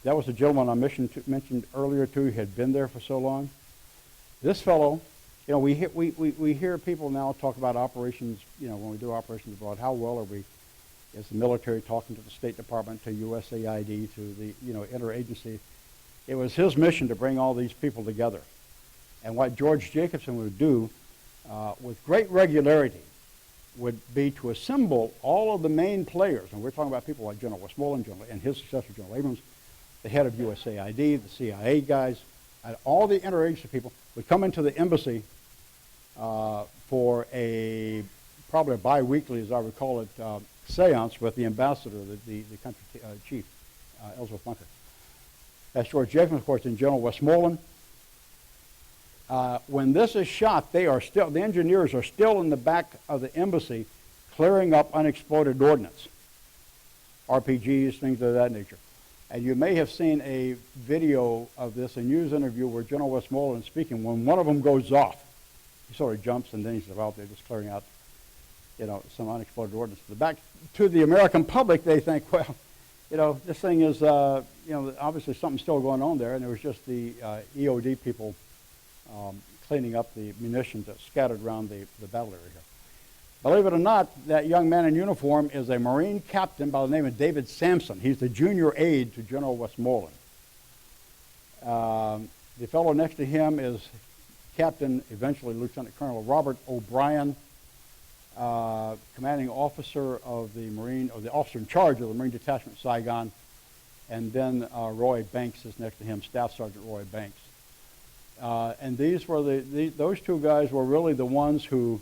That was the gentleman I mentioned earlier too. He had been there for so long. This fellow, you know, we hear people now talk about operations, you know, when we do operations abroad, how well are we, as the military, talking to the State Department, to USAID, to the, you know, interagency. It was his mission to bring all these people together. And what George Jacobson would do with great regularity would be to assemble all of the main players, and we're talking about people like General Westmoreland, and his successor, General Abrams, the head of USAID, the CIA guys, and all the interagency people would come into the embassy for probably a bi-weekly, as I recall it, seance with the ambassador, the country chief, Ellsworth Bunker. That's George Jacobson, of course, and General Westmoreland. When this is shot, the engineers are still in the back of the embassy clearing up unexploded ordnance. RPGs, things of that nature. And you may have seen a video of this, a news interview where General Westmoreland is speaking. When one of them goes off, he sort of jumps, and then he's out there just clearing out, some unexploded ordnance. Back to the American public, they think, well, this thing is, obviously something's still going on there, and it was just the EOD people cleaning up the munitions that scattered around the battle area here. Believe it or not, that young man in uniform is a Marine captain by the name of David Sampson. He's the junior aide to General Westmoreland. The fellow next to him is Captain, eventually Lieutenant Colonel Robert O'Brien, commanding officer of the Marine, or the officer in charge of the Marine Detachment Saigon, and then Roy Banks is next to him, Staff Sergeant Roy Banks. And these were those two guys were really the ones who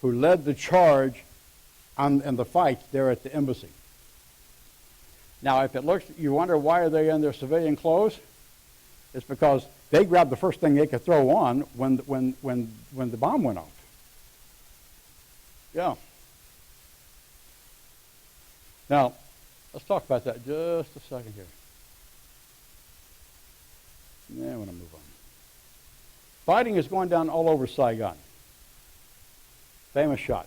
led the charge in the fight there at the embassy. Now, if it looks, you wonder why are they in their civilian clothes? It's because they grabbed the first thing they could throw on when the bomb went off. Yeah. Now, let's talk about that just a second here. Then I want to move on. Fighting is going down all over Saigon. Famous shot.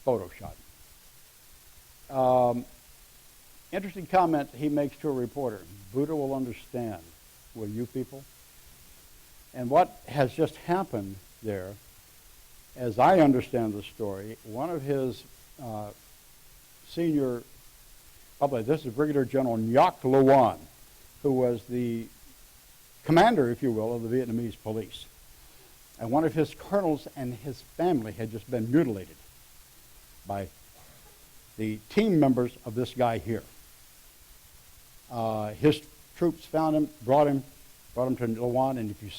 Photo shot. Interesting comment he makes to a reporter. Buddha will understand. Will you people? And what has just happened there, as I understand the story, one of his senior, probably this is Brigadier General Ngoc Loan, who was the commander, if you will, of the Vietnamese police. And one of his colonels and his family had just been mutilated by the team members of this guy here. His troops found him, brought him to Luan, and if you've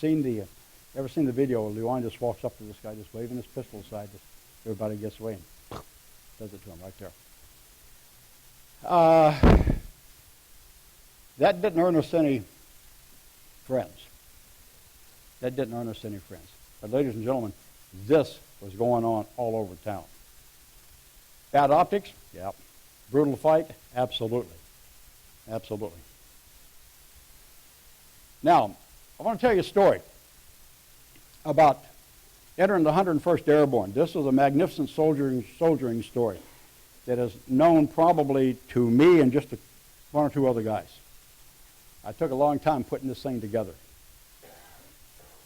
ever seen the video, Luan just walks up to this guy, just waving his pistol aside, everybody gets away and does it to him right there. That didn't earn us any friends. But ladies and gentlemen, this was going on all over town. Bad optics? Yeah. Brutal fight? Absolutely. Absolutely. Now, I want to tell you a story about entering the 101st Airborne. This was a magnificent soldiering story that is known probably to me and just one or two other guys. I took a long time putting this thing together.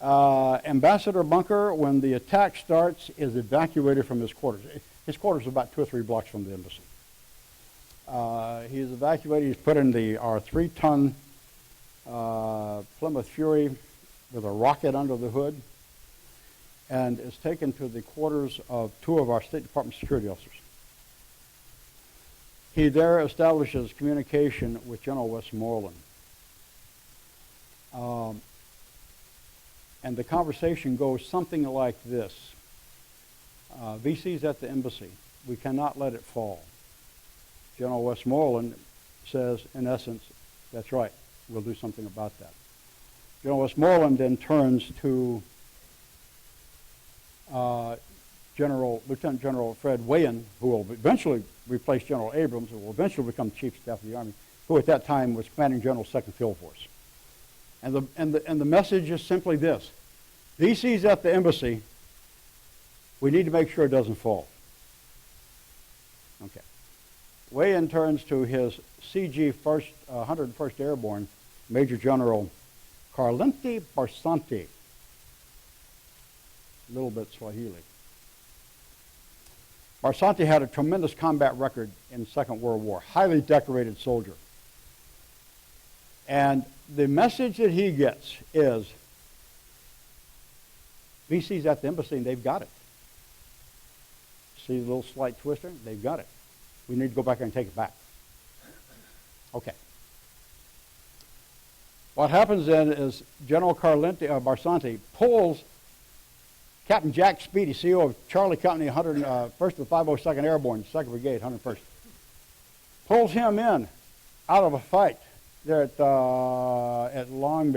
Ambassador Bunker, when the attack starts, is evacuated from his quarters. His quarters are about 2 or 3 blocks from the embassy. He is evacuated. He's put in our 3-ton Plymouth Fury with a rocket under the hood, and is taken to the quarters of 2 of our State Department security officers. He there establishes communication with General Westmoreland. And the conversation goes something like this. VC's at the embassy. We cannot let it fall. General Westmoreland says, in essence, that's right. We'll do something about that. General Westmoreland then turns to Lieutenant General Fred Wayan, who will eventually replace General Abrams, who will eventually become Chief of Staff of the Army, who at that time was Commanding General 2nd Field Force. And the message is simply this. VC's at the embassy. We need to make sure it doesn't fall. Okay. Wayan turns to his CG 101st Airborne, Major General Carlente Barsanti. A little bit Swahili. Barsanti had a tremendous combat record in the Second World War, highly decorated soldier. And the message that he gets is, VC's at the embassy and they've got it. See the little slight twister? They've got it. We need to go back there and take it back. Okay. What happens then is General Barsanti pulls Captain Jack Speedy, CO of Charlie Company, 1st of the 502nd Airborne, 2nd Brigade, 101st. Pulls him in out of a fight there at Long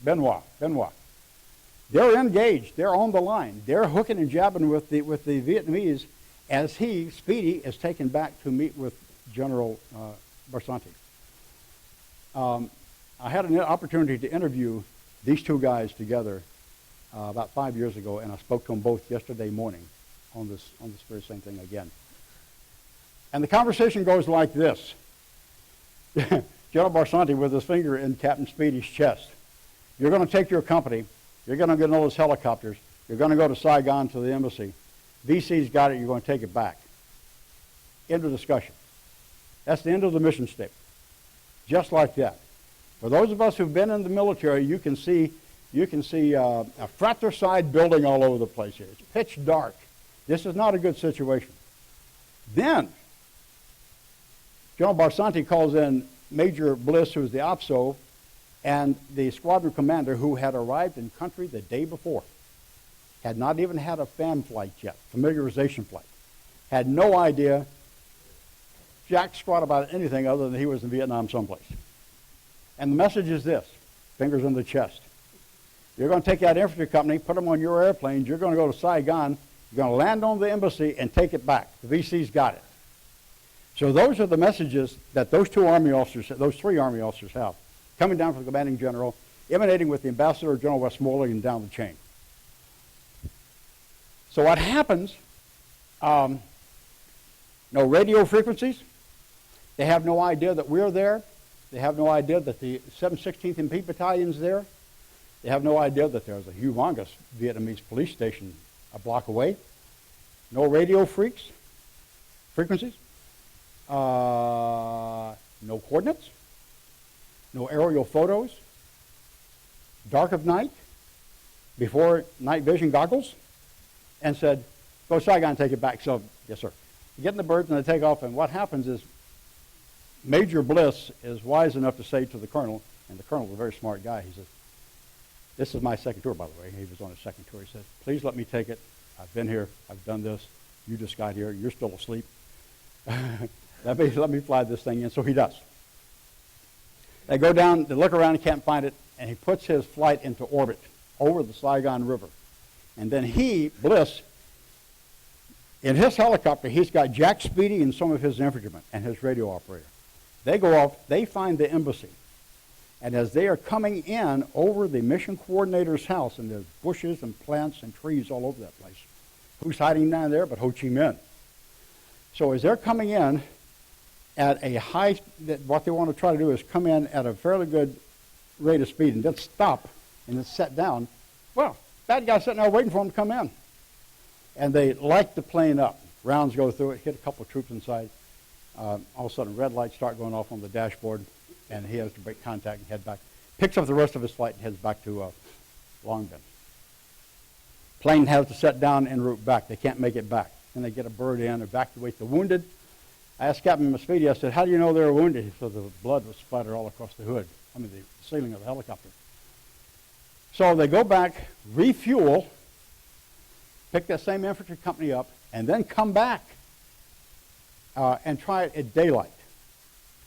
Benoit. They're engaged. They're on the line. They're hooking and jabbing with the Vietnamese, as Speedy, is taken back to meet with General Barsanti. I had an opportunity to interview these two guys together about 5 years ago, and I spoke to them both yesterday morning on this very same thing again. And the conversation goes like this. General Barsanti with his finger in Captain Speedy's chest. You're going to take your company. You're going to get all those helicopters. You're going to go to Saigon to the embassy. VC's got it. You're going to take it back. End of discussion. That's the end of the mission statement. Just like that. For those of us who've been in the military, you can see a fratricide building all over the place here. It's pitch dark. This is not a good situation. Then, General Barsanti calls in Major Bliss, who's the OPSO, and the squadron commander who had arrived in country the day before. Had not even had a FAM flight yet, familiarization flight. Had no idea jack squat about anything other than he was in Vietnam someplace. And the message is this, fingers in the chest. You're going to take that infantry company, put them on your airplanes, you're going to go to Saigon, you're going to land on the embassy and take it back. The VC's got it. So those are the messages that those three Army officers have, coming down from the commanding general, emanating with the ambassador, General Westmoreland, and down the chain. So what happens, no radio frequencies. They have no idea that we're there. They have no idea that the 716th MP Battalion's there. They have no idea that there's a humongous Vietnamese police station a block away. No radio frequencies. No coordinates. No aerial photos. Dark of night. Before night vision goggles. And said, go to Saigon and take it back. So, yes, sir. You get in the birds and they take off, and what happens is Major Bliss is wise enough to say to the colonel, and the colonel's a very smart guy, he says, this is my second tour, by the way. He was on his second tour. He says, please let me take it. I've been here. I've done this. You just got here. You're still asleep. let me fly this thing in. So he does. They go down, they look around, he can't find it, and he puts his flight into orbit over the Saigon River. And then Bliss, in his helicopter, he's got Jack Speedy and some of his infantrymen and his radio operator. They go off, they find the embassy. And as they are coming in over the mission coordinator's house, and there's bushes and plants and trees all over that place. Who's hiding down there but Ho Chi Minh? So as they're coming in at a high, what they want to try to do is come in at a fairly good rate of speed and then stop and then set down. Well, bad guy sitting there waiting for them to come in. And they light the plane up. Rounds go through it, hit a couple of troops inside. All of a sudden, red lights start going off on the dashboard, and he has to break contact and head back. Picks up the rest of his flight and heads back to Long Binh. Plane has to set down en route back. They can't make it back. Then they get a bird in, evacuate the wounded. I asked Captain Speedy, I said, how do you know they were wounded? He said, the blood was splattered all across the hood. The ceiling of the helicopter. So they go back, refuel, pick that same infantry company up, and then come back and try it at daylight.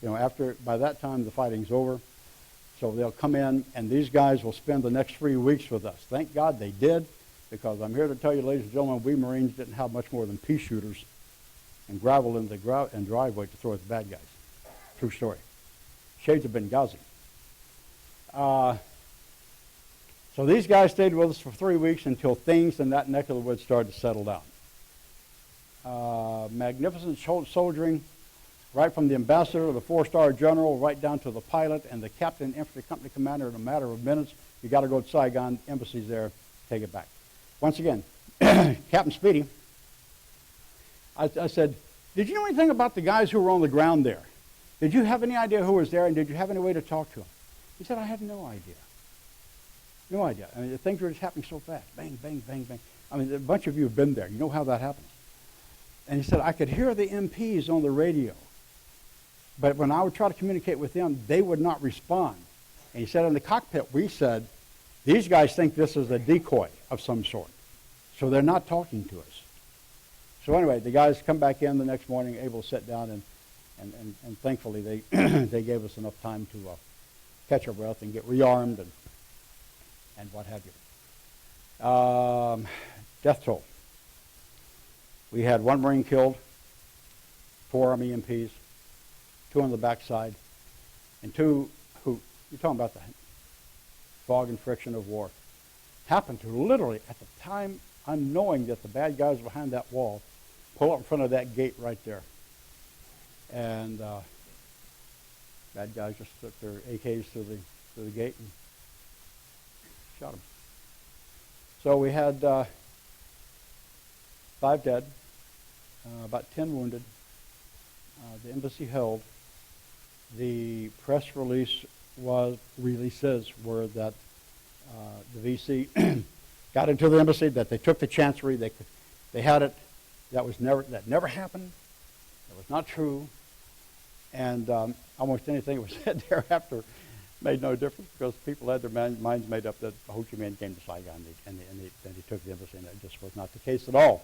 By that time the fighting's over. So they'll come in, and these guys will spend the next 3 weeks with us. Thank God they did, because I'm here to tell you, ladies and gentlemen, we Marines didn't have much more than pea shooters and gravel in the driveway to throw at the bad guys. True story. Shades of Benghazi. So these guys stayed with us for 3 weeks until things in that neck of the woods started to settle down. Magnificent soldiering, right from the ambassador, the 4-star general, right down to the pilot and the captain, infantry company commander. In a matter of minutes, you got to go to Saigon, embassy's there, take it back. Once again, Captain Speedy, I said, did you know anything about the guys who were on the ground there? Did you have any idea who was there, and did you have any way to talk to them? He said, I had no idea. No idea. I mean, the things were just happening so fast. Bang, bang, bang, bang. I mean, a bunch of you have been there. You know how that happens. And he said, I could hear the MPs on the radio. But when I would try to communicate with them, they would not respond. And he said, in the cockpit, we said, these guys think this is a decoy of some sort. So they're not talking to us. So anyway, the guys come back in the next morning, able to sit down, and thankfully they they gave us enough time to catch our breath and get rearmed and what have you. Death toll. We had 1 Marine killed, 4 Army EMPs, 2 on the backside, and 2 who, you're talking about the fog and friction of war, happened to literally, at the time unknowing that the bad guys behind that wall, pull up in front of that gate right there. And bad guys just took their AKs to the gate and shot them. So we had 5 dead, about 10 wounded. The embassy held. The press releases were that the VC got into the embassy, that they took the chancery, they had it. That never happened. That was not true. And almost anything that was said thereafter made no difference because people had their minds made up that Ho Chi Minh came to Saigon and he took the embassy, and that just was not the case at all.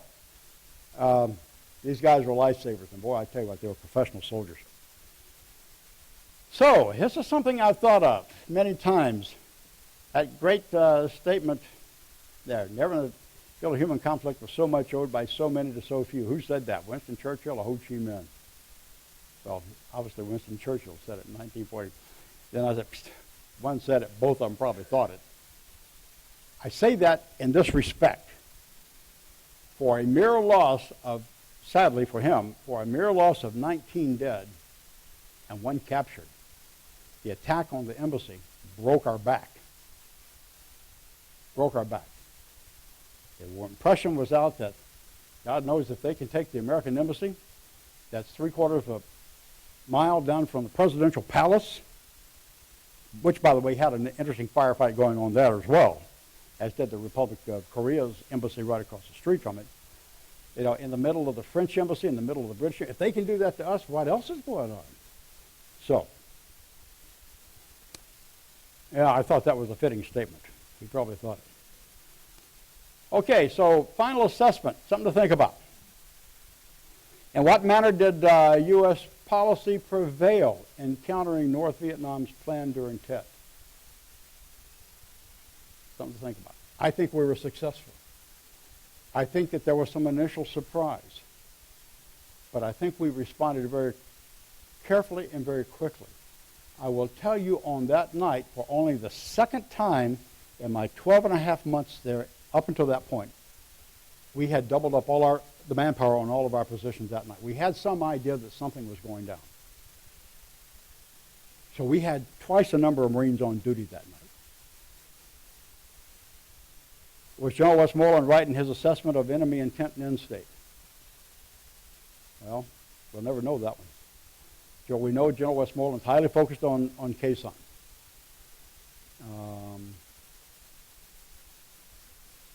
These guys were lifesavers, and boy, I tell you what, they were professional soldiers. So, this is something I've thought of many times. That great statement there, never feel a human conflict was so much owed by so many to so few. Who said that, Winston Churchill or Ho Chi Minh? Well, obviously Winston Churchill said it in 1940. Then I said, one said it, both of them probably thought it. I say that in this respect. For a mere loss of, sadly for him, for a mere loss of 19 dead and 1 captured, the attack on the embassy broke our back. Broke our back. The impression was out that God knows if they can take the American embassy, that's 3/4 of a mile down from the presidential palace, which, by the way, had an interesting firefight going on there as well, as did the Republic of Korea's embassy right across the street from it. You know, in the middle of the French embassy, in the middle of the British, if they can do that to us, what else is going on? So, yeah, I thought that was a fitting statement. You probably thought it. Okay, so final assessment, something to think about. In what manner did U.S. policy prevail in countering North Vietnam's plan during Tet? Something to think about. I think we were successful. I think that there was some initial surprise, but I think we responded very carefully and very quickly. I will tell you on that night, for only the second time in my 12 and a half months there, up until that point, we had doubled up the manpower on all of our positions that night. We had some idea that something was going down. So we had twice the number of Marines on duty that night. Was General Westmoreland right in his assessment of enemy intent and end state? Well, we'll never know that one. So we know General Westmoreland's highly focused on Quezon.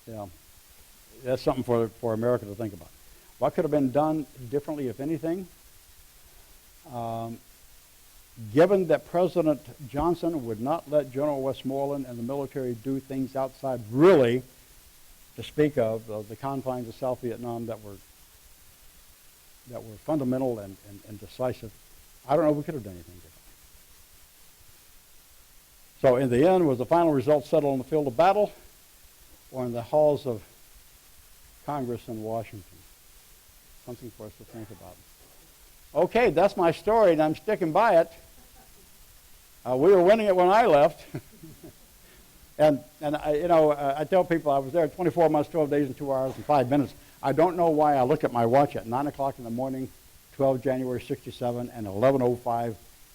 Yeah, that's something for America to think about. What could have been done differently, if anything? Given that President Johnson would not let General Westmoreland and the military do things outside, really, to speak of the confines of South Vietnam that were fundamental and decisive, I don't know if we could have done anything different. So in the end, was the final result settled on the field of battle or in the halls of Congress in Washington? Something for us to think about. Okay, that's my story, and I'm sticking by it. We were winning it when I left. and I tell people I was there 24 months, 12 days, and 2 hours, and 5 minutes. I don't know why I looked at my watch at 9 o'clock in the morning, 12 January 67, and 11:05,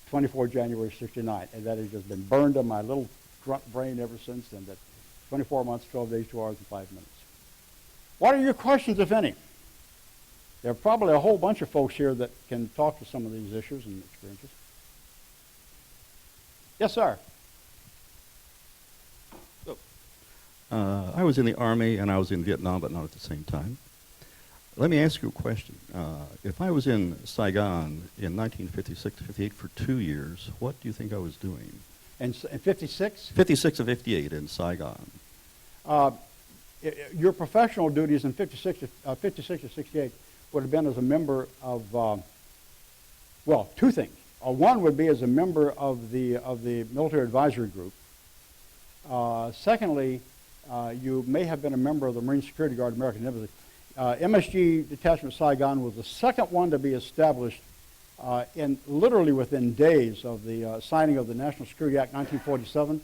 24 January 69. And that has just been burned in my little grunt brain ever since then, that 24 months, 12 days, 2 hours, and 5 minutes. What are your questions, if any? There are probably a whole bunch of folks here that can talk to some of these issues and experiences. Yes, sir. I was in the Army and I was in Vietnam, but not at the same time. Let me ask you a question. If I was in Saigon in 1956-58 for 2 years, what do you think I was doing? And 56? 56 to 58 in Saigon. Your professional duties in 56 to 68 would have been as a member of, well, 2 things. One would be as a member of the military advisory group. Secondly, you may have been a member of the Marine Security Guard American Embassy. MSG Detachment Saigon was the second one to be established literally within days of the signing of the National Security Act 1947.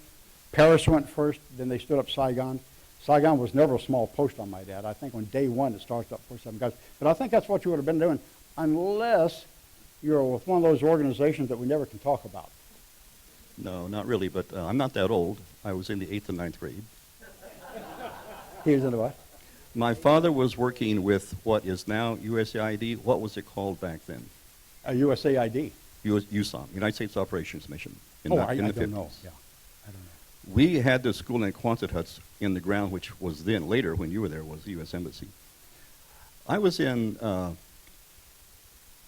Paris went first, then they stood up Saigon. Saigon was never a small post, on my dad. I think on day one it starts up 47 guys. But I think that's what you would have been doing, unless you're with one of those organizations that we never can talk about. No, not really, but I'm not that old. I was in the 8th and 9th grade. He was into what? My father was working with what is now USAID. What was it called back then? USAID. USOM, United States Operations Mission. I the don't 50s. know. Yeah, I don't know. We had the school in Quonset huts in the ground, which was then, later, when you were there, was the U.S. Embassy. I was in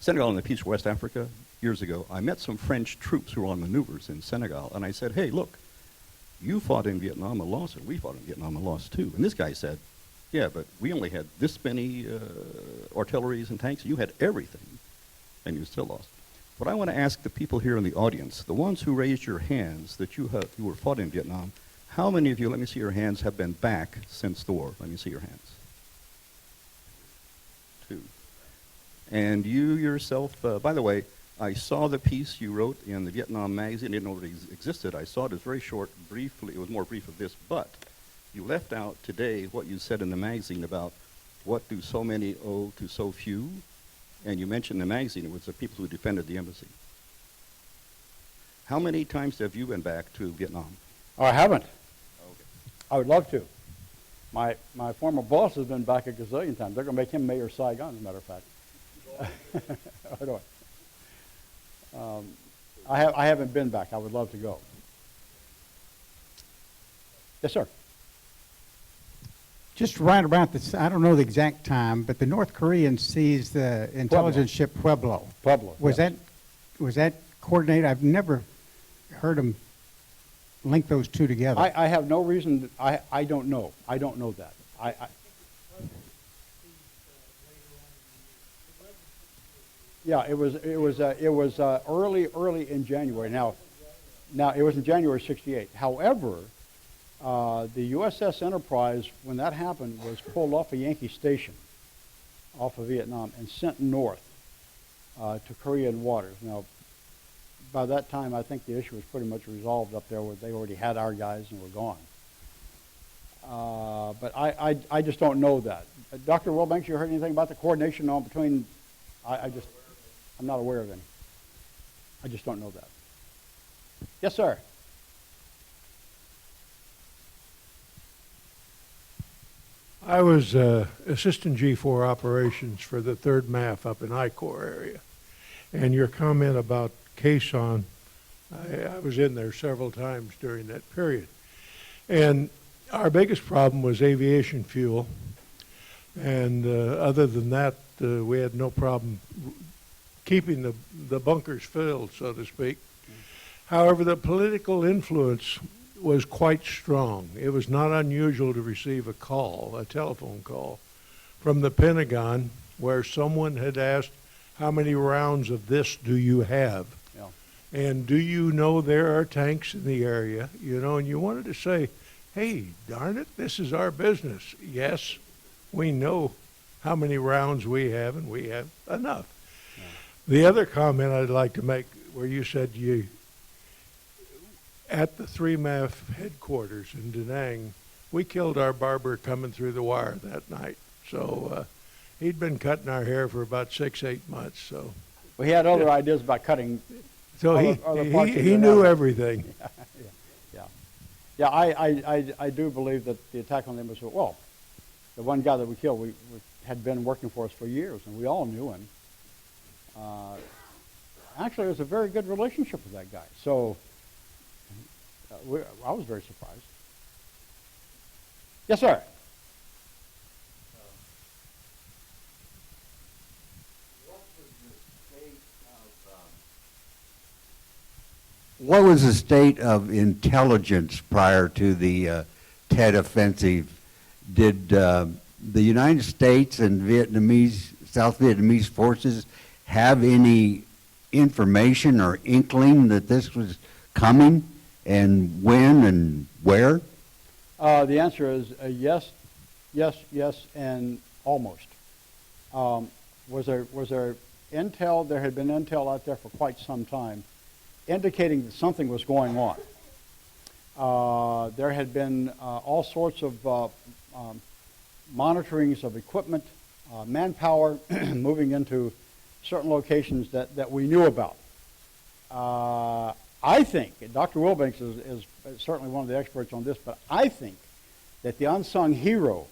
Senegal in the peace of West Africa years ago. I met some French troops who were on maneuvers in Senegal, and I said, hey, look, you fought in Vietnam and lost, and we fought in Vietnam and lost too. And this guy said, yeah, but we only had this many artilleries and tanks. You had everything, and you still lost. But I want to ask the people here in the audience, the ones who raised your hands that you were fought in Vietnam, how many of you, let me see your hands, have been back since the war? Let me see your hands. 2. And you yourself, by the way, I saw the piece you wrote in the Vietnam magazine. I didn't know it existed. I saw it as very short, briefly. It was more brief of this, but you left out today what you said in the magazine about what do so many owe to so few. And you mentioned in the magazine it was the people who defended the embassy. How many times have you been back to Vietnam? Oh, I haven't. Okay. I would love to. My former boss has been back a gazillion times. They're going to make him mayor of Saigon, as a matter of fact. I don't. I haven't been back. I would love to go. Yes, sir. Just right about this, I don't know the exact time, but the North Koreans seized the intelligence ship Pueblo. Pueblo. Was that coordinated? I've never heard them link those two together. I have no reason. I don't know. I don't know that. Yeah, it was early in January. Now it was in January '68. However, the USS Enterprise, when that happened, was pulled off a Yankee station off of Vietnam and sent north to Korean waters. Now, by that time, I think the issue was pretty much resolved up there where they already had our guys and were gone. But I just don't know that. Dr. Wilbanks, you heard anything about the coordination between? I'm not aware of any. I just don't know that. Yes, sir. I was Assistant G4 Operations for the 3rd MAF up in I-Corps area. And your comment about Quezon, I was in there several times during that period. And our biggest problem was aviation fuel. And other than that, we had no problem keeping the bunkers filled, so to speak. However, the political influence was quite strong. It was not unusual to receive a telephone call, from the Pentagon where someone had asked, how many rounds of this do you have? Yeah. And do you know there are tanks in the area? And you wanted to say, hey, darn it, this is our business. Yes, we know how many rounds we have, and we have enough. Yeah. The other comment I'd like to make, where you said at the 3 MAF headquarters in Da Nang, we killed our barber coming through the wire that night. So he'd been cutting our hair for about 6-8 months. So Well, he had other ideas about cutting. So he knew everything. Yeah. I do believe that the attack on them was, well, the one guy that we killed, we had been working for us for years, and we all knew him. Actually, it was a very good relationship with that guy. So I was very surprised. Yes, sir. What was the state of intelligence prior to the Tet Offensive? Did the United States and South Vietnamese forces have any information or inkling that this was coming, and when and where? The answer is yes, and almost. was there intel? There had been intel out there for quite some time, indicating that something was going on. There had been all sorts of monitorings of equipment, manpower moving into certain locations that we knew about. I think, and Dr. Wilbanks is certainly one of the experts on this, but I think that the unsung hero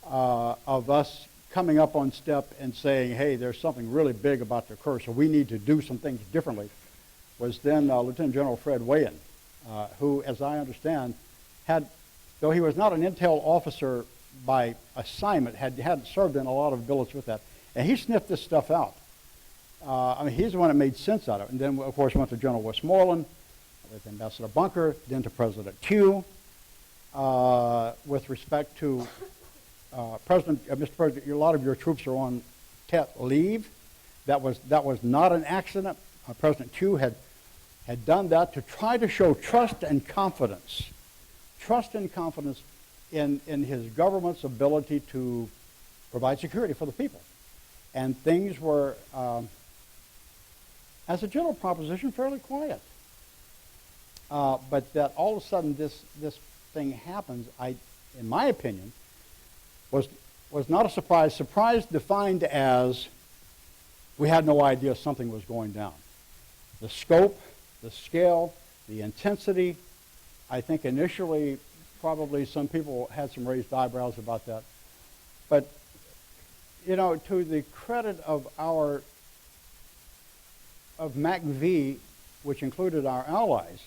of us coming up on step and saying, hey, there's something really big about to occur, so we need to do some things differently, was then Lieutenant General Fred Wayan, who, as I understand, though he was not an intel officer by assignment, hadn't served in a lot of billets with that, and he sniffed this stuff out. I mean, he's the one that made sense out of it. And then, of course, went to General Westmoreland, with Ambassador Bunker, then to President Q, with respect to Mr. President, a lot of your troops are on TET leave. That was not an accident. President Q had done that to try to show trust and confidence in his government's ability to provide security for the people. And things were, as a general proposition, fairly quiet. But that all of a sudden this thing happens, in my opinion, was not a surprise. Surprise defined as we had no idea something was going down. The scope, the scale, the intensity, I think initially probably some people had some raised eyebrows about that. But, you know, to the credit of MACV, which included our allies,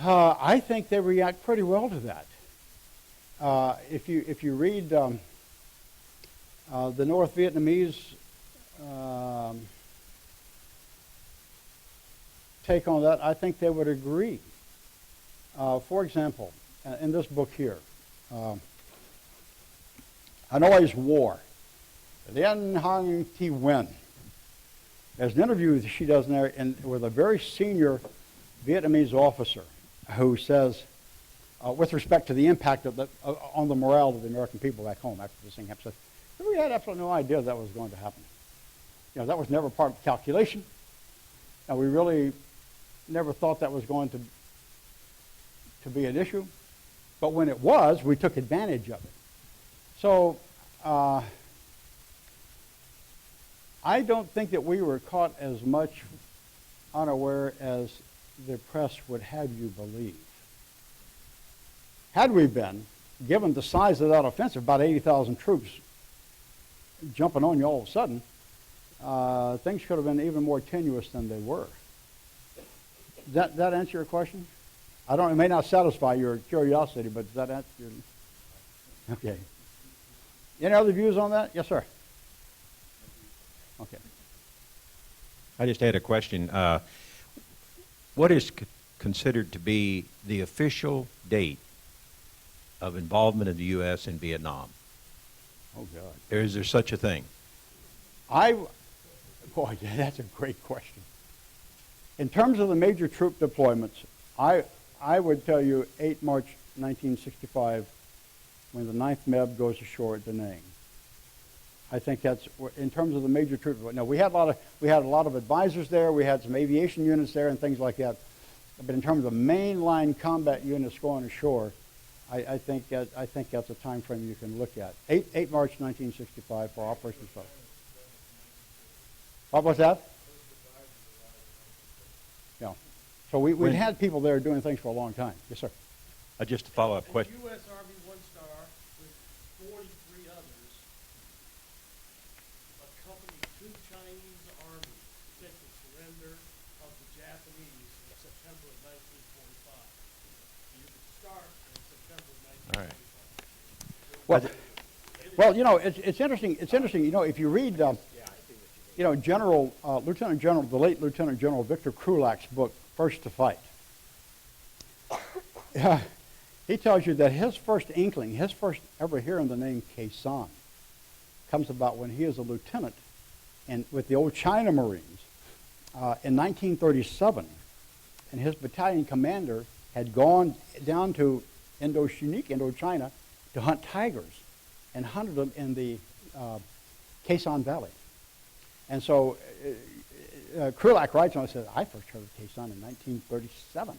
I think they react pretty well to that. If you read the North Vietnamese take on that, I think they would agree. For example, in this book here, Hanoi's War, Dien Hang Thi Nguyen. There's an interview that she does in there with a very senior Vietnamese officer who says, with respect to the impact on the morale of the American people back home after this thing happened, says, we had absolutely no idea that was going to happen. You know, that was never part of the calculation. And we really never thought that was going to be an issue. But when it was, we took advantage of it. So I don't think that we were caught as much unaware as the press would have you believe. Had we been, given the size of that offensive, about 80,000 troops jumping on you all of a sudden, things could have been even more tenuous than they were. Does that answer your question? It may not satisfy your curiosity, but does that answer your... Okay. Any other views on that? Yes, sir. Okay. I just had a question. What is considered to be the official date of involvement of the U.S. in Vietnam? Oh, God. Is there such a thing? Boy, that's a great question. In terms of the major troop deployments, I would tell you 8 March 1965, when the 9th MEB goes ashore at Da Nang. I think that's in terms of the major troop. Now we had a lot of advisors there. We had some aviation units there and things like that. But in terms of mainline combat units going ashore, I think that's a time frame you can look at. 8 March 1965 for Operation South. What was that? Yeah. So we'd had people there doing things for a long time. Yes, sir. Just a follow-up question. U.S. Army One Star with 43 others accompanied 2 Chinese armies to take the surrender of the Japanese in September of 1945. You could start in September of 1945. All right. Well, you know, it's interesting. It's interesting. You know, if you read, you know, Lieutenant General, the late Lieutenant General Victor Krulak's book, First to Fight. He tells you that his first inkling, his first ever hearing the name Khe Sanh, comes about when he is a lieutenant with the old China Marines in 1937, and his battalion commander had gone down to Indochina, to hunt tigers, and hunted them in the Quezon Valley. And so Krulak writes on it, says, I first heard of Quezon in 1937.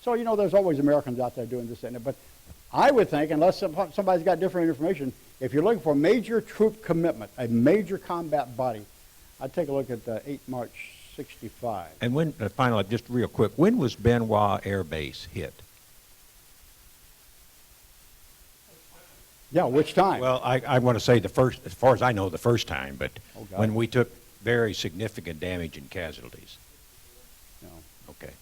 So, you know, there's always Americans out there doing this and that. But I would think, unless somebody's got different information, if you're looking for a major troop commitment, a major combat body, I'd take a look at 8 March 65. And when, finally, just real quick, when was Benoit Air Base hit? Yeah, which time? Well, I want to say the first, as far as I know, the first time, but Oh, God. when we took very significant damage and casualties. No. Okay.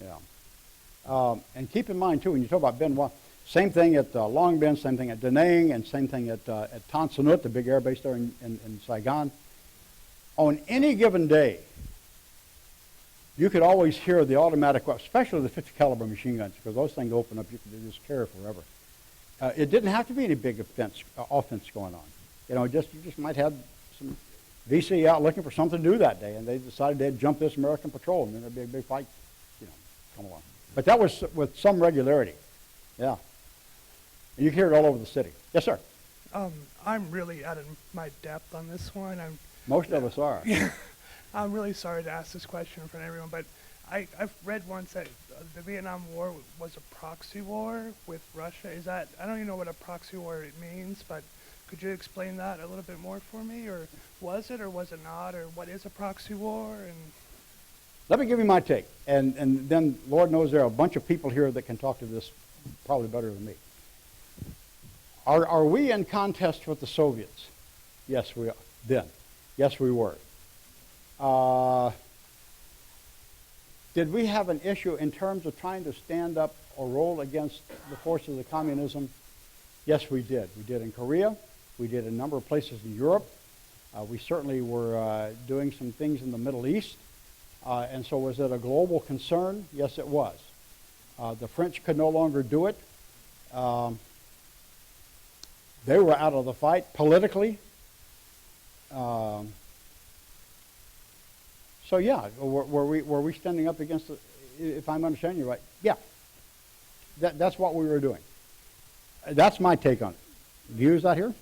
Yeah. And keep in mind, too, when you talk about Benoit, same thing at Long Binh, same thing at Da Nang, and same thing at Tan Son Nhut, the big air base there in Saigon. On any given day, you could always hear the automatic, especially the 50 caliber machine guns, because those things open up, you could just carry forever. It didn't have to be any big offense going on. You know, you just might have some VC out looking for something to do that day, and they decided they'd jump this American patrol, and then there'd be a big fight, you know, come along. But that was with some regularity, yeah. And you can hear it all over the city. Yes, sir. I'm really out of my depth on this one. Most of us are. I'm really sorry to ask this question in front of everyone, but I've read once that the Vietnam War was a proxy war with Russia. Is that, I don't even know what a proxy war means, but could you explain that a little bit more for me? Or was it not? Or what is a proxy war? And Let me give you my take, and then Lord knows there are a bunch of people here that can talk to this probably better than me. Are we in contest with the Soviets? Yes, we are. Then. Yes, we were. Did we have an issue in terms of trying to stand up or roll against the forces of communism? Yes, we did. We did in Korea. We did in a number of places in Europe. We certainly were doing some things in the Middle East. And so was it a global concern? Yes, it was. The French could no longer do it. They were out of the fight politically. So yeah, were we standing up against it? If I'm understanding you right, yeah. That's what we were doing. That's my take on it. Views out here?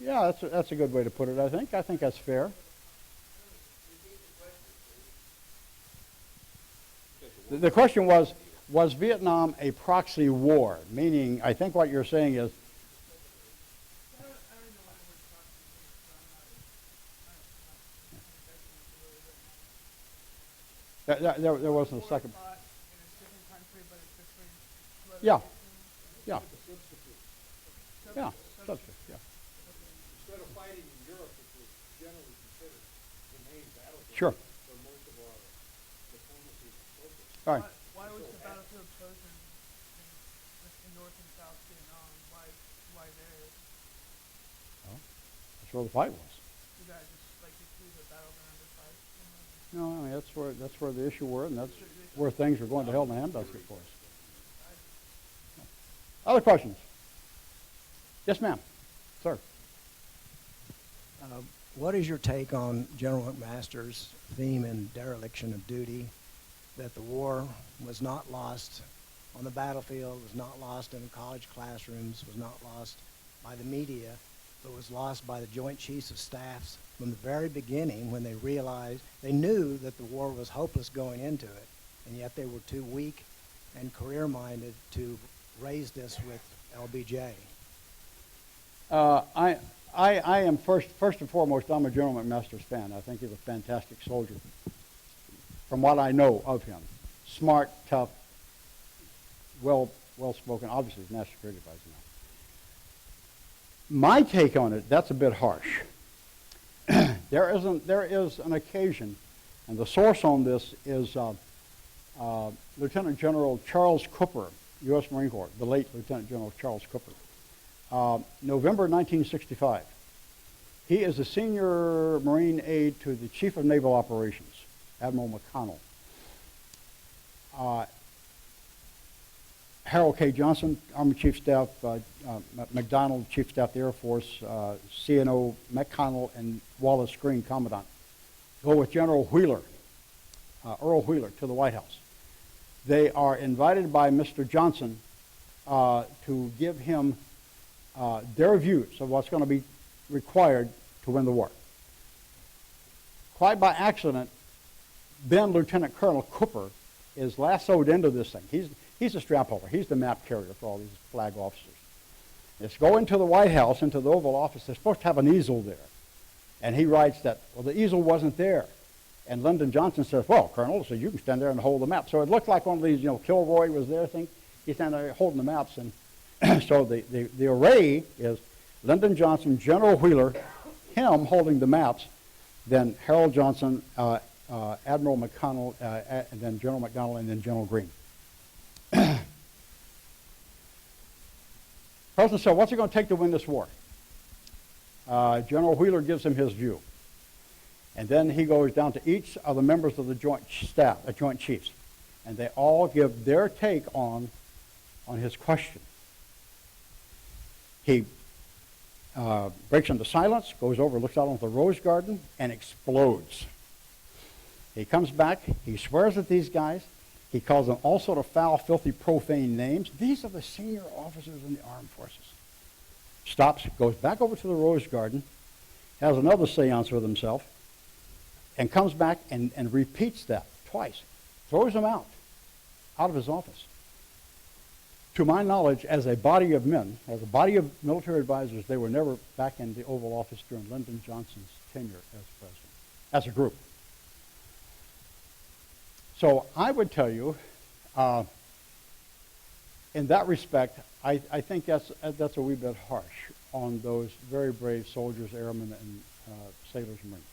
Yeah, that's a good way to put it, I think. I think that's fair. The question was Vietnam a proxy war? Meaning, I think what you're saying is, there wasn't a second. Yeah. Yeah. Yeah. Substitute, yeah. Instead of fighting in Europe, which was generally considered the main battleground Sure. for most of our diplomacy and focus. All right. why was the battlefield chosen in North and South Vietnam? Why there? Well, that's where the fight was. Is that just like you choose a battleground to fight? No, I mean that's where the issue were, and that's where things were going to hell in a handbasket for us. Other questions? Yes, ma'am. Sir. What is your take on General McMaster's theme in Dereliction of Duty, that the war was not lost on the battlefield, was not lost in college classrooms, was not lost by the media, but was lost by the Joint Chiefs of Staffs from the very beginning, when they realized, they knew that the war was hopeless going into it, and yet they were too weak and career-minded to raise this with LBJ? I am first and foremost, I'm a General McMaster's fan. I think he's a fantastic soldier. From what I know of him, smart, tough, well spoken. Obviously, he's national security advisor now. My take on it, that's a bit harsh. There is an occasion, and the source on this is Lieutenant General Charles Cooper, U.S. Marine Corps, the late Lieutenant General Charles Cooper. November 1965. He is a senior Marine aide to the Chief of Naval Operations, Admiral McConnell. Harold K. Johnson, Army Chief Staff, McDonald, Chief Staff of the Air Force, CNO McConnell, and Wallace Green, Commandant, go with General Wheeler, Earl Wheeler, to the White House. They are invited by Mr. Johnson to give him their views of what's going to be required to win the war. Quite by accident, then Lieutenant Colonel Cooper is lassoed into this thing. He's the strap holder. He's the map carrier for all these flag officers. It's going to the White House, into the Oval Office. They're supposed to have an easel there. And he writes that, well, the easel wasn't there. And Lyndon Johnson says, well, Colonel, so you can stand there and hold the map. So it looked like one of these, Kilroy was there thing. He's standing there holding the maps. And so the array is Lyndon Johnson, General Wheeler, him holding the maps, then Harold Johnson, Admiral McConnell, and then General McDonnell, and then General Greene. President said, what's it going to take to win this war? General Wheeler gives him his view. And then he goes down to each of the members of the Joint Staff, Joint Chiefs, and they all give their take on his question. He breaks into silence, goes over, looks out onto the Rose Garden, and explodes. He comes back, he swears at these guys, he calls them all sort of foul, filthy, profane names. These are the senior officers in the armed forces. Stops, goes back over to the Rose Garden, has another seance with himself, and comes back and repeats that twice. Throws them out of his office. To my knowledge, as a body of men, as a body of military advisors, they were never back in the Oval Office during Lyndon Johnson's tenure as president, as a group. So I would tell you, in that respect, I think that's a wee bit harsh on those very brave soldiers, airmen, and sailors and Marines.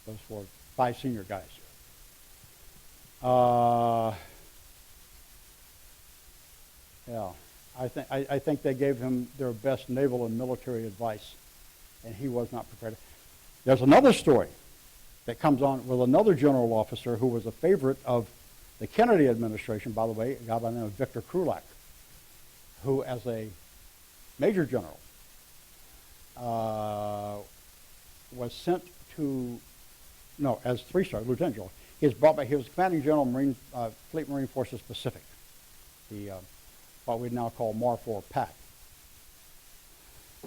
Those 5 senior guys. Yeah, I think they gave him their best naval and military advice, and he was not prepared. There's another story that comes on with another general officer who was a favorite of the Kennedy administration, by the way, a guy by the name of Victor Krulak, who, as a major general, was sent to, no, as 3-star lieutenant general. He was brought back. He was commanding general Marine Fleet Marine Forces Pacific, the what we now call MAR-4 PAC.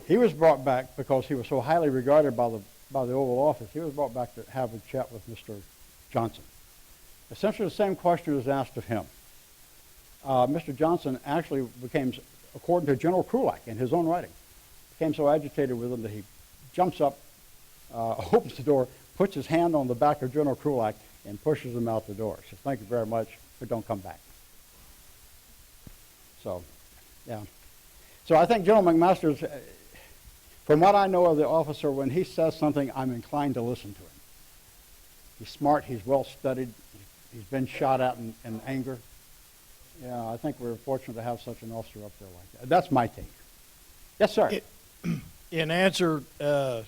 He was brought back because he was so highly regarded by the Oval Office. He was brought back to have a chat with Mr. Johnson. Essentially, the same question was asked of him. Mr. Johnson actually became, according to General Krulak in his own writing, became so agitated with him that he jumps up, opens the door, puts his hand on the back of General Krulak, and pushes him out the door. Says, "Thank you very much, but don't come back." So, yeah. So I think General McMaster's, from what I know of the officer, when he says something, I'm inclined to listen to him. He's smart, he's well studied, he's been shot at in anger. Yeah, I think we're fortunate to have such an officer up there like that. That's my take. Yes, sir. In answer to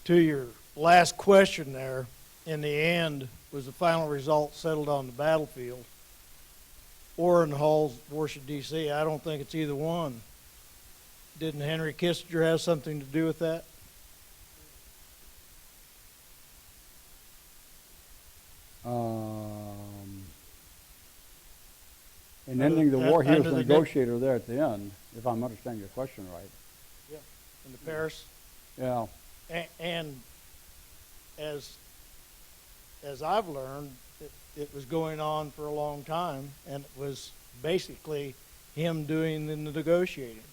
your last question there, in the end, was the final result settled on the battlefield or in the halls of Washington, D.C.? I don't think it's either one. Didn't Henry Kissinger have something to do with that? In ending the war, he was the negotiator there at the end, if I'm understanding your question right. Yeah, in the Paris. Yeah. And as I've learned, it was going on for a long time, and it was basically him doing the negotiating.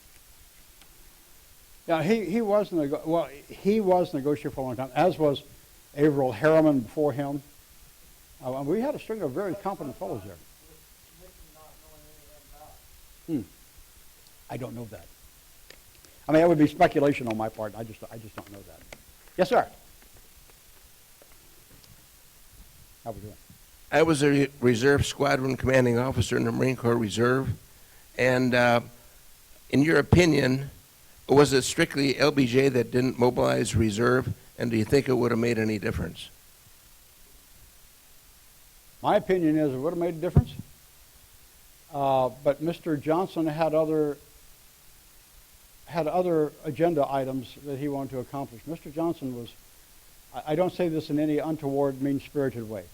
Yeah, he was negotiator for a long time, as was Averill Harriman before him. We had a string of very competent fellows there. I don't know that. I mean, that would be speculation on my part. I just don't know that. Yes, sir. How we doing? I was a reserve squadron commanding officer in the Marine Corps Reserve, and in your opinion, was it strictly LBJ that didn't mobilize reserve, and do you think it would have made any difference? My opinion is it would have made a difference, but Mr. Johnson had other agenda items that he wanted to accomplish. Mr. Johnson was, I don't say this in any untoward, mean-spirited way,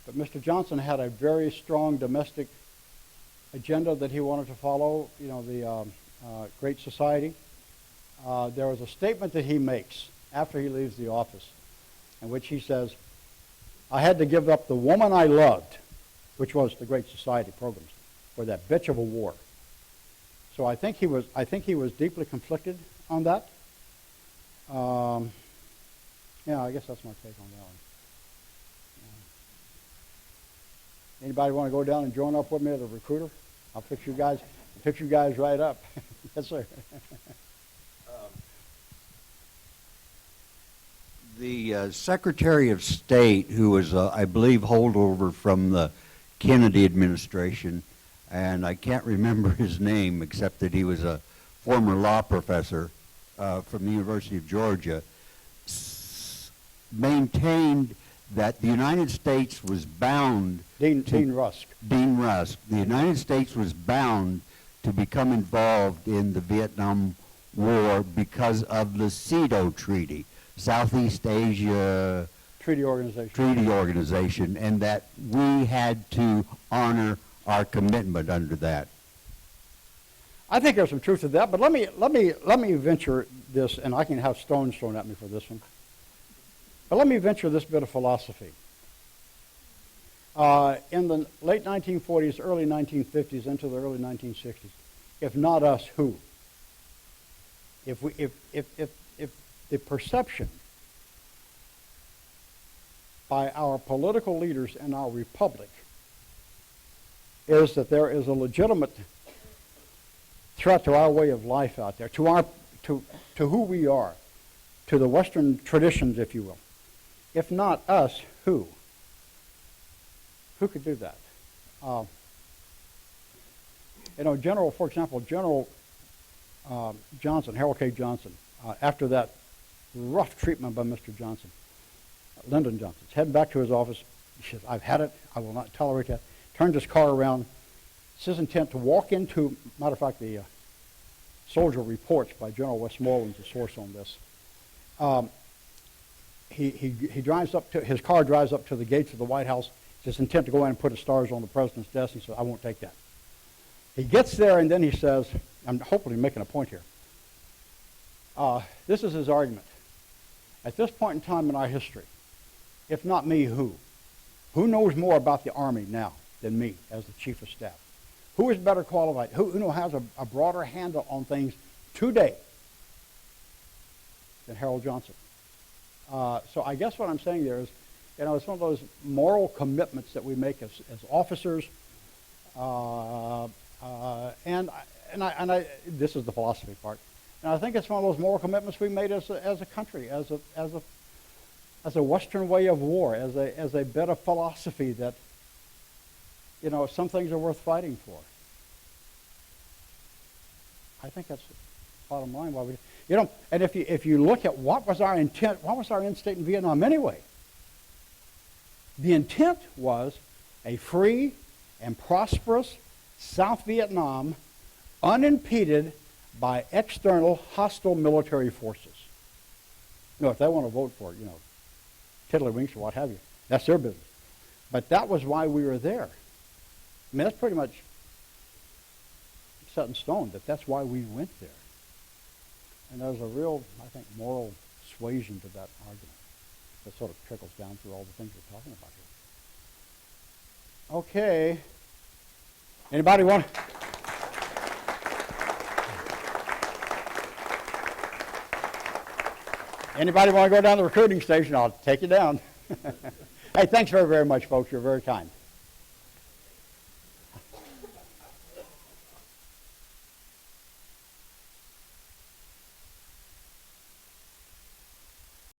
but Mr. Johnson had a very strong domestic agenda that he wanted to follow, you know, the Great Society, there was a statement that he makes after he leaves the office in which he says, I had to give up the woman I loved, which was the Great Society programs, for that bitch of a war. So I think he was deeply conflicted on that. Yeah, I guess that's my take on that one. Anybody want to go down and join up with me at the recruiter? I'll fix you guys right up. Yes, sir. The Secretary of State, who was, I believe, holdover from the Kennedy administration, and I can't remember his name except that he was a former law professor from the University of Georgia, maintained that the United States was bound Dean Rusk. Dean Rusk. The United States was bound to become involved in the Vietnam War because of the SEATO Treaty, Southeast Asia Treaty Organization, and that we had to honor our commitment under that. I think there's some truth to that, but let me venture this, and I can have stones thrown at me for this one. But let me venture this bit of philosophy. In the late 1940s, early 1950s, into the early 1960s, if not us, who? If the perception by our political leaders in our republic is that there is a legitimate threat to our way of life out there, to who we are, to the Western traditions, if you will. If not us, who? Who could do that? For example, General Johnson, Harold K. Johnson, after that rough treatment by Mr. Johnson, Lyndon Johnson, is heading back to his office. He says, I've had it. I will not tolerate that. Turns his car around. It's his intent to walk into, matter of fact, the soldier reports by General Westmoreland's a source on this. He drives up to, his car drives up to the gates of the White House. It's his intent to go in and put his stars on the president's desk. He says, I won't take that. He gets there and then he says, I'm hopefully making a point here. This is his argument. At this point in time in our history, if not me, who? Who knows more about the Army now than me as the Chief of Staff? Who is better qualified? Who has a broader handle on things today than Harold Johnson? So I guess what I'm saying there is, it's one of those moral commitments that we make as officers, and this is the philosophy part. And I think it's one of those moral commitments we made as a country, as a Western way of war, as a bit of philosophy that, some things are worth fighting for. I think that's the bottom line. Why we, and if you look at what was our intent, what was our end state in Vietnam anyway? The intent was a free and prosperous South Vietnam, unimpeded by external hostile military forces. If they want to vote for it, tiddlywinks or what have you, that's their business. But that was why we were there. I mean, that's pretty much set in stone that that's why we went there. And there's a real, I think, moral suasion to that argument that sort of trickles down through all the things we're talking about here. Okay. Anybody want to? Anybody want to go down to the recruiting station? I'll take you down. Hey, thanks very, very much, folks. You're very kind.